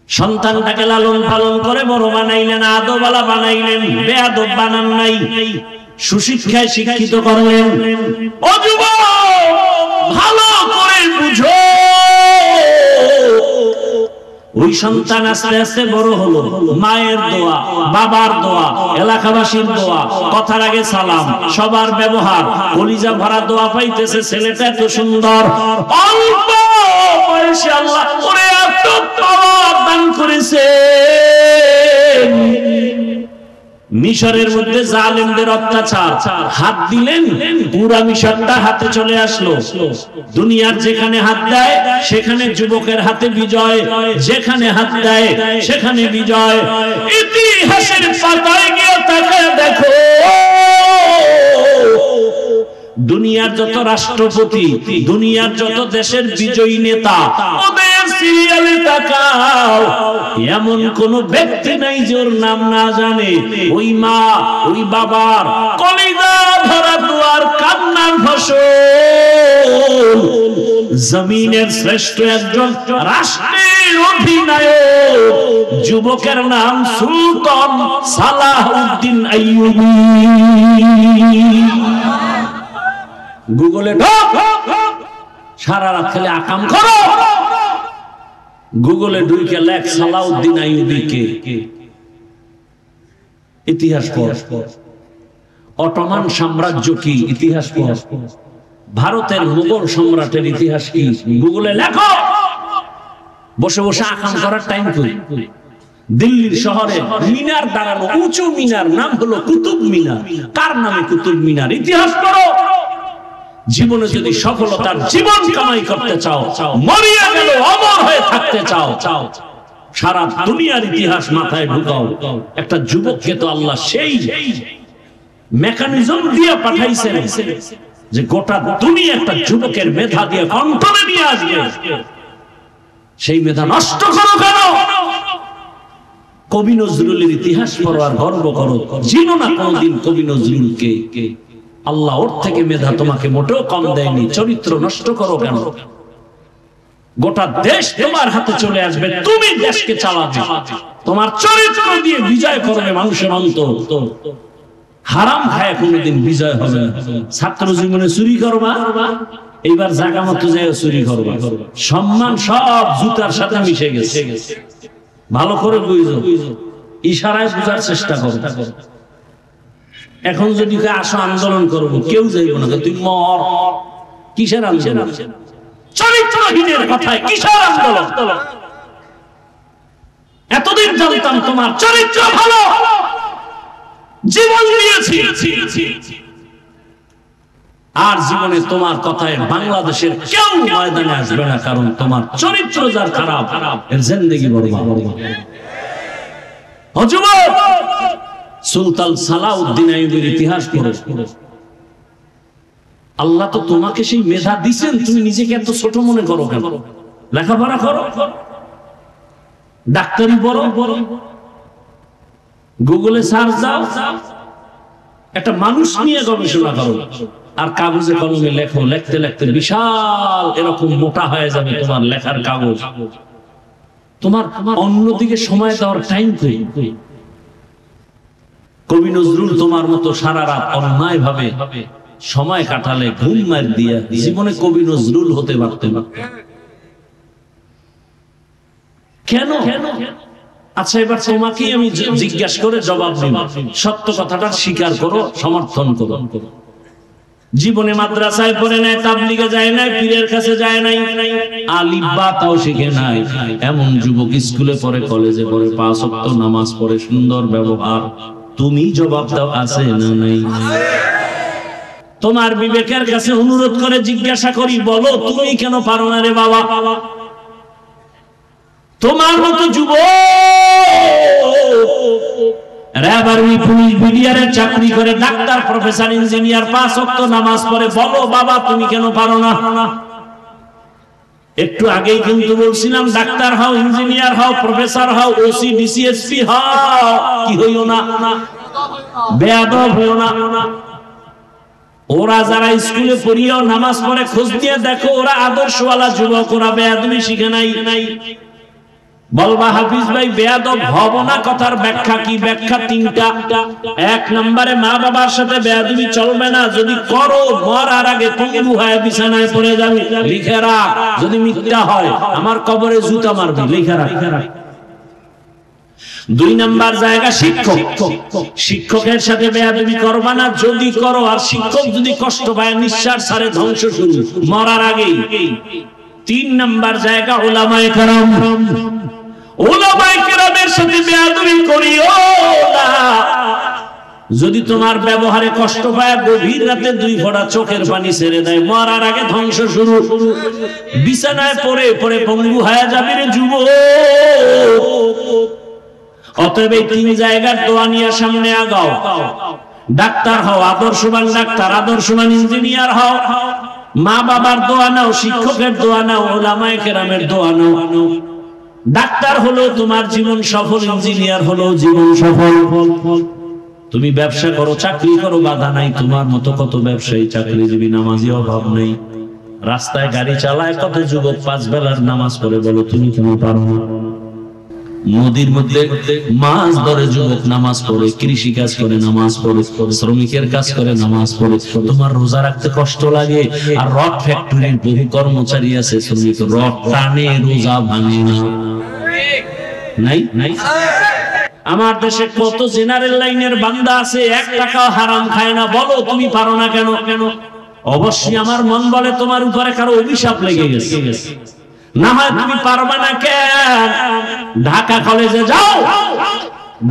সন্তানটাকে লালন পালন করে বড় বানাইলেন, আদবালা বানাইলেন, বেয়াদব বানান নাই, সুশিক্ষায় শিক্ষিত করলেন। ও যুবক, ভালো করে বুঝো, ওই সন্তান আস্তে আস্তে বড় হলো, মায়ের দোয়া, বাবার দোয়া, এলাকাবাসীর দোয়া, কথার আগে সালাম, সবার ব্যবহার, কলিজা ভরা দোয়া পাইতেছে। ছেলেটা এত সুন্দর, অল্প বয়সে আল্লাহ করে এত পাওয়ার দান করেছে। মিশরের মধ্যে জালেমদের অত্যাচার, হাত দিলেন পুরা মিশরটা হাতে চলে আসলো। দুনিয়ার যেখানে হাত দেয় সেখানে যুবকের হাতে বিজয়, যেখানে হাত দেয় সেখানে বিজয়। ইতিহাসের পাতায় গিয়ে তাকায় দেখো, দুনিয়ার যত রাষ্ট্রপতি, দুনিয়ার যত দেশের বিজয়ী নেতা, ওদের সিরিয়ালে তাকাও, এমন কোন ব্যক্তি নাই যে ওর নাম না জানে। ওই মা, ওই বাবার কলিজা ভরা দুয়ার কান্নার ফসল। জমিনের শ্রেষ্ঠ একজন রাষ্ট্রের অধিনায়ক, যুবকের নাম সুলতান সালাহউদ্দিন আইয়ুবী। গুগলে সারা রাত খালি আকাম করো, গুগলে ঢুকে লেখ সালাউদ্দিন আইয়ুবী কে, ইতিহাস পড়। অটোমান সাম্রাজ্য কি, ইতিহাস পড়। ভারতের মুঘল সম্রাটের ইতিহাস কি, গুগলে লেখো। বসে বসে আকাম করার টাইম কই? দিল্লির শহরে মিনার দাঁড়ানো, উঁচু মিনার, নাম হলো কুতুব মিনার। কার নামে কুতুব মিনার? ইতিহাস পড়ো। জীবনে যদি সফলতার জীবন কামাই করতে চাও, মরিয়া গেল অমর হয়ে থাকতে চাও, সারা দুনিয়ার ইতিহাস মাথায় ঢুকাও। একটা যুবককে তো আল্লাহ সেই মেকানিজম দিয়ে পাঠাইছেন যে গোটা দুনিয়া একটা যুবকের মেধা দিয়ে কন্ট্রোলে নিয়ে আসবে। সেই মেধা নষ্ট করো কেন? কবি নজরুলের ইতিহাস পড়ো আর গর্ব করো। চিনো না কোনদিন কবি নজরুলকে? আল্লাহ ওর থেকে মেধা তোমাকে মোটেও কম দেয়নি। চরিত্র নষ্ট করো কেন? গোটা দেশ তোমার হাতে চলে আসবে, তুমি দেশকে চালাবে। তোমার চরিত্র দিয়ে বিজয় করবে মানুষের অন্তর। হারাম খায় কোনোদিন বিজয় হবে না। ছাত্র জীবনে চুরি করবা, এইবার জায়গা মতো যায় চুরি করবা। সম্মান সব জুতার সাথে মিশে গেছে। ভালো করে বুঝো, ইশারায় বুঝার চেষ্টা করো। এখন যদি আসো আন্দোলন করবো, কেউ যাইব না, তুই মর। কিসের আন্দোলন? চরিত্রহীনের কথায় কিসের আন্দোলন? এতদিন জানতাম তোমার চরিত্র ভালো, জীবন দিয়েছি, আর জীবনে তোমার কথায় বাংলাদেশের কেউ ময়দানে আসবে না, কারণ তোমার চরিত্র যার খারাপ, এর জিন্দেগি বরবাদ। সুলতান সালাউদ্দিন আইয়ুবীর ইতিহাস পড়ো। আল্লাহ তো তোমাকে সেই মেধা দিয়েছেন, তুমি নিজেকে এত ছোট মনে করো কেন? লেখাপড়া করো, ডাক্তারি পড়ো, গুগলে সার্চ দাও, একটা মানুষ নিয়ে গবেষণা করো, আর কাগজে কলমে লেখো। লিখতে লিখতে বিশাল এরকম মোটা হয়ে যাবে তোমার লেখার কাগজ। তোমার অন্যদিকে সময় দেওয়ার টাইম কই? কবি নজরুল তোমার মতো সারা রাত অন্যায় ভাবে সময় কাটালে, ঘুম মার দিয়া জীবনে কবি নজরুল হতে পারতেন কেন? আচ্ছা, এবার তোমাকেই আমি জিজ্ঞাসা করে জবাব দিব। সত্য কথাটা স্বীকার করো, সমর্থন করো। জীবনে মাদ্রাসায় পড়ে নাই, তাবলিগে যায় নাই, পীরের কাছে যায় নাই, আলিফ বা তাও শিখে নাই, এমন যুবক স্কুলে পড়ে, কলেজে পড়ে, 5 ওয়াক্ত নামাজ পড়ে, সুন্দর ব্যবহার, তুমি জবাব দাও আছে না নাই? তোমার বিবেকের কাছে অনুরোধ করে জিজ্ঞাসা করি, বলো তুমি কেন পারো না রে বাবা? তোমার মতো যুবক র্যাব আর্মি পুলিশ বিডিআরের চাকরি করে, ডাক্তার প্রফেসর ইঞ্জিনিয়ার, 5 ওয়াক্ত নামাজ পড়ে, বলো বাবা তুমি কেন পারো না? একটু আগেই কিন্তু বলছিলাম ডাক্তার হও, ইঞ্জিনিয়ার হও, প্রফেসর হও, ওসি ডিসিএসপি হও, কি হইও না, বেয়াদব হইও না। ওরা যারা স্কুলে পড়িয়াও নামাজ পড়ে খোঁজ দিয়ে দেখো ওরা আদর্শওয়ালা যুবক, ওরা বেয়াদবি শিখে নাই। বলবা হাফিজ ভাই বেয়াদব হব না, কথার ব্যাখ্যা কি? ব্যাখ্যা তিনটা। এক নম্বরে মা বাবার সাথে বেয়াদবি চলবে না, যদি করো মরার আগে পঙ্গু হয়ে বিছানায় পড়ে যাবি, লিখে রাখ। যদি মিথ্যা হয় আমার কবরে জুতা মারবি, লিখে রাখ। দুই নাম্বার জায়গা শিক্ষক, শিক্ষকের সাথে বেয়াদবি করবা না, যদি করো আর শিক্ষক যদি কষ্ট পায় নিঃশ্বাস ছাড়ে ধ্বংস শুরু মরার আগেই। তিন নাম্বার জায়গা উলামায়ে কেরাম, উলামায়ে কেরামের সাথে বেয়াদবি করিও না। যদি তোমার ব্যবহারে কষ্ট পায় গভীর রাতে 2 ফোঁটা চোখের পানি ছেড়ে দেয়, মরার আগে ধ্বংস শুরু, বিছানায় পড়ে পড়ে পঙ্গু হয়ে যাবে রে যুবক। অতএব এই 3 জায়গার দোয়া নিয়ে সামনে আগাও। ডাক্তার হও, আদর্শবান ডাক্তার, আদর্শবান ইঞ্জিনিয়ার হও। মা বাবার দোয়া নাও, শিক্ষকের দোয়া নাও, উলামায়ে কেরামের দোয়া নাও। ডাক্তার হলো তোমার জীবন সফল, ইঞ্জিনিয়ার হলো জীবন সফল। তুমি ব্যবসা করো, চাকরি করো, বাধা নাই। তোমার মতো কত ব্যবসায়ী, চাকরিজীবী, নামাজি অভাব নেই। রাস্তায় গাড়ি চালায় কত যুবক 5 বেলার নামাজ পড়ে, বলো তুমি কেন পারো না? নদীর মধ্যে মাছ ধরে যুবক নামাজ পড়ে, কৃষি কাজ করে নামাজ পড়ে, শ্রমিকের কাজ করে নামাজ পড়ে। তোমার রোজা রাখতে কষ্ট লাগে, আর রড ফ্যাক্টরির বহু কর্মচারী আছে, শ্রমিক রড টানে, রোজা ভাঙে না। নাই আমার দেশে কত জেনারেল লাইনের বান্দা আছে 1 টাকাও হারাম খায় না, বলো তুমি পারো না কেন? অবশ্যই আমার মন বলে তোমার উপরে কারো অভিশাপ লেগে গেছে, না হয় তুমি পারবা না কেন? ঢাকা কলেজে যাও,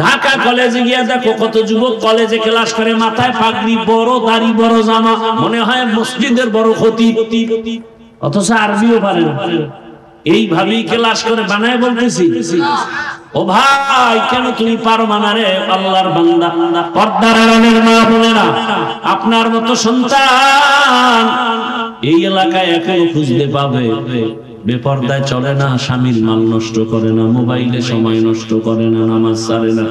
ঢাকা কলেজে গিয়ে দেখো কত যুবক কলেজে ক্লাস করে, মাথায় পাগড়ি, বড় দাড়ি, বড় জামা, মনে হয় মসজিদের বড় খতিব, অথচ আরবিও পারে না। এইভাবেই ক্লাস করে বানায় বলতেছি, ও ভাই কেন তুমি পারবা না রে? আল্লাহর বান্দা, পর্দার আড়ালের মা বোনেরা, আপনার মতো সন্তান এই এলাকায় এখনো খুঁজতে পাবে। বেপর্দায় চলে না, স্বামীর মাল নষ্ট করে না, মোবাইলে সময় নষ্ট করে না, নামাজ ছাড়ে না।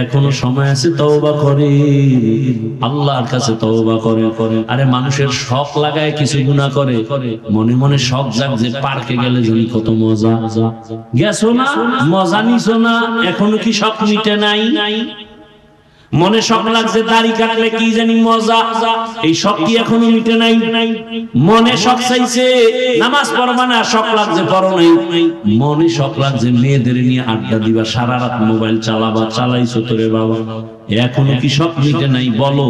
এখনো সময় আছে, তওবা করে, আল্লাহর কাছে তওবা করে। আরে মানুষের শখ লাগায় কিছু গুনাহ করে, মনে মনে শখ জাগ যে পার্কে গেলে জানি কত মজা। গেছো না, মজা নিছো না, এখনো কি শখ মিটে নাই? মনে শখ লাগছে দাড়ি কাটলে কি জানি মজা, এই শখ কি এখনো মিটে নাই? মনে শখ চাইছে নামাজ পড়বা না, শখ লাগছে পড়ো নাই। মনে শখ লাগছে মেয়েদের নিয়ে আড্ডা দিবা, সারা রাত মোবাইল চালাবা, চালাইছো তোরে বাবা, এখনো কি শখ মিটে নাই? বলো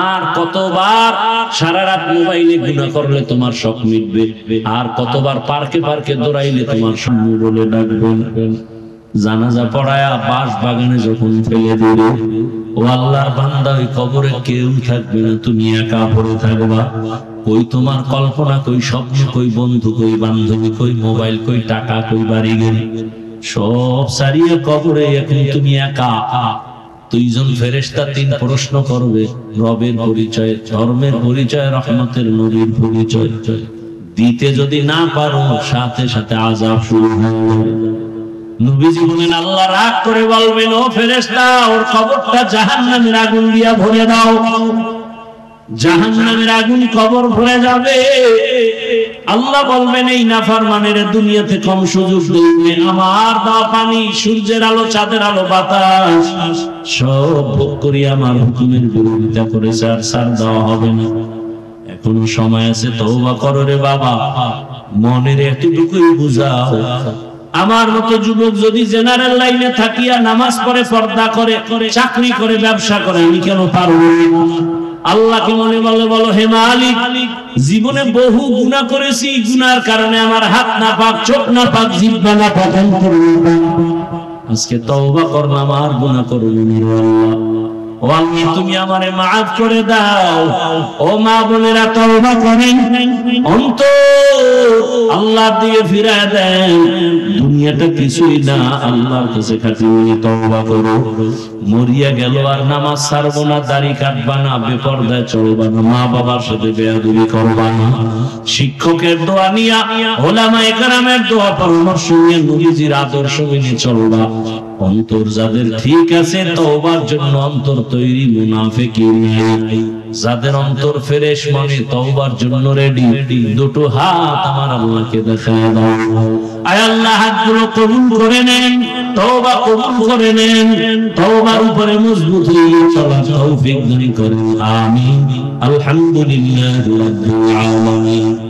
আর কতবার সারা রাত মোবাইলে গুনাহ করলে তোমার শখ মিটবে? আর কতবার পার্কে পার্কে দৌড়াইলে তোমার সম্মু বলে ডাকবেন? জানাজা পড়ায়া বাঁশ বাগানে যখন ফেলে দিবে, ও আল্লাহর বান্দা, ওই কবরে কেউ থাকবে না, তুমি একা পড়ে থাকবা। কই তোমার কল্পনা, কই স্বপ্ন, কই বন্ধু, কই বান্ধবী, কই মোবাইল, কই টাকা, কই বাড়ি গাড়ি, সব সারিয়ে কবরে এখন তুমি একা। 2 জন ফেরেশতা 3 প্রশ্ন করবে, রবের পরিচয়, ধর্মের পরিচয়, রহমতের নবীর পরিচয় দিতে যদি না পারো, সাথে সাথে আযাব শুরু হয়ে যাবে। নবীজি বলেন আল্লাহ রাগ করে বলবেন, ও ফেরেশতা, ওর কবরটা জাহান্নামের আগুন দিয়া ভরে দাও। জাহান্নামের আগুন কবর ভরে যাবে। আল্লাহ বলবেন, এই নাফরমানের দুনিয়াতে কম সুযোগ দেবে, আমার দেওয়া পানি, সূর্যের আলো, চাঁদের আলো, বাতাস সব ভোগ করি আমার হুকুমের বিরোধিতা করেছে, আর ছাড় দেওয়া হবে না। এখনো সময় আছে, তওবা করো রে বাবা, মনের এতটুকুই বুঝাও। আমার মতো যুবক যদি জেনারেল লাইনে থাকিয়া নামাজ পড়ে, পর্দা করে, চাকরি করে, ব্যবসা করে, আমি কেন পারবো? আল্লাহকে মনে বলে বলো, হে মালিক, জীবনে বহু গুনাহ করেছি, গুনার কারণে আমার হাত না পাক, চোখ না পাক, জিহ্বা না পাক, আজকে তওবা করলাম, আর গুনাহ করব না আল্লাহ। ও আল্লাহ তুমি আমারে maaf করে দাও। ও মা বোনেরা তওবা করেন, অন্তর আল্লাহর দিকে ফিরায় দেন। দুনিয়াটা কিছুই না, আল্লাহর কাছে খাঁটি হয়ে তওবা করো। মরিয়া গেল আর নামাজ ছাড়বো না, দাড়ি কাটবা না, বেপরদায় চলবা না, মা বাবার সাথে বেয়াদবি করবা না, শিক্ষকের দোয়া নিয়া, ওলামায়ে কেরামের দোয়া পরামর্শ নিয়ে নবীজির আদর্শ মেনে চলবা। অন্তর যাদের ঠিক আছে তওবার জন্য অন্তর তৈরি, মুনাফিকিন নাই। যাদের অন্তর ফ্রেশ মনে তওবার জন্য রেডি, দুটো হাত আমার আল্লাহকে দেখায় দাও। আয় আল্লাহ হাতগুলো কবুল করে নেন, তওবা কবুল করে নেন, তওবার উপরে মজবুত হয়ে চলার তৌফিক দান করেন। আমিন। আলহামদুলিল্লাহি রাব্বিল আলামিন।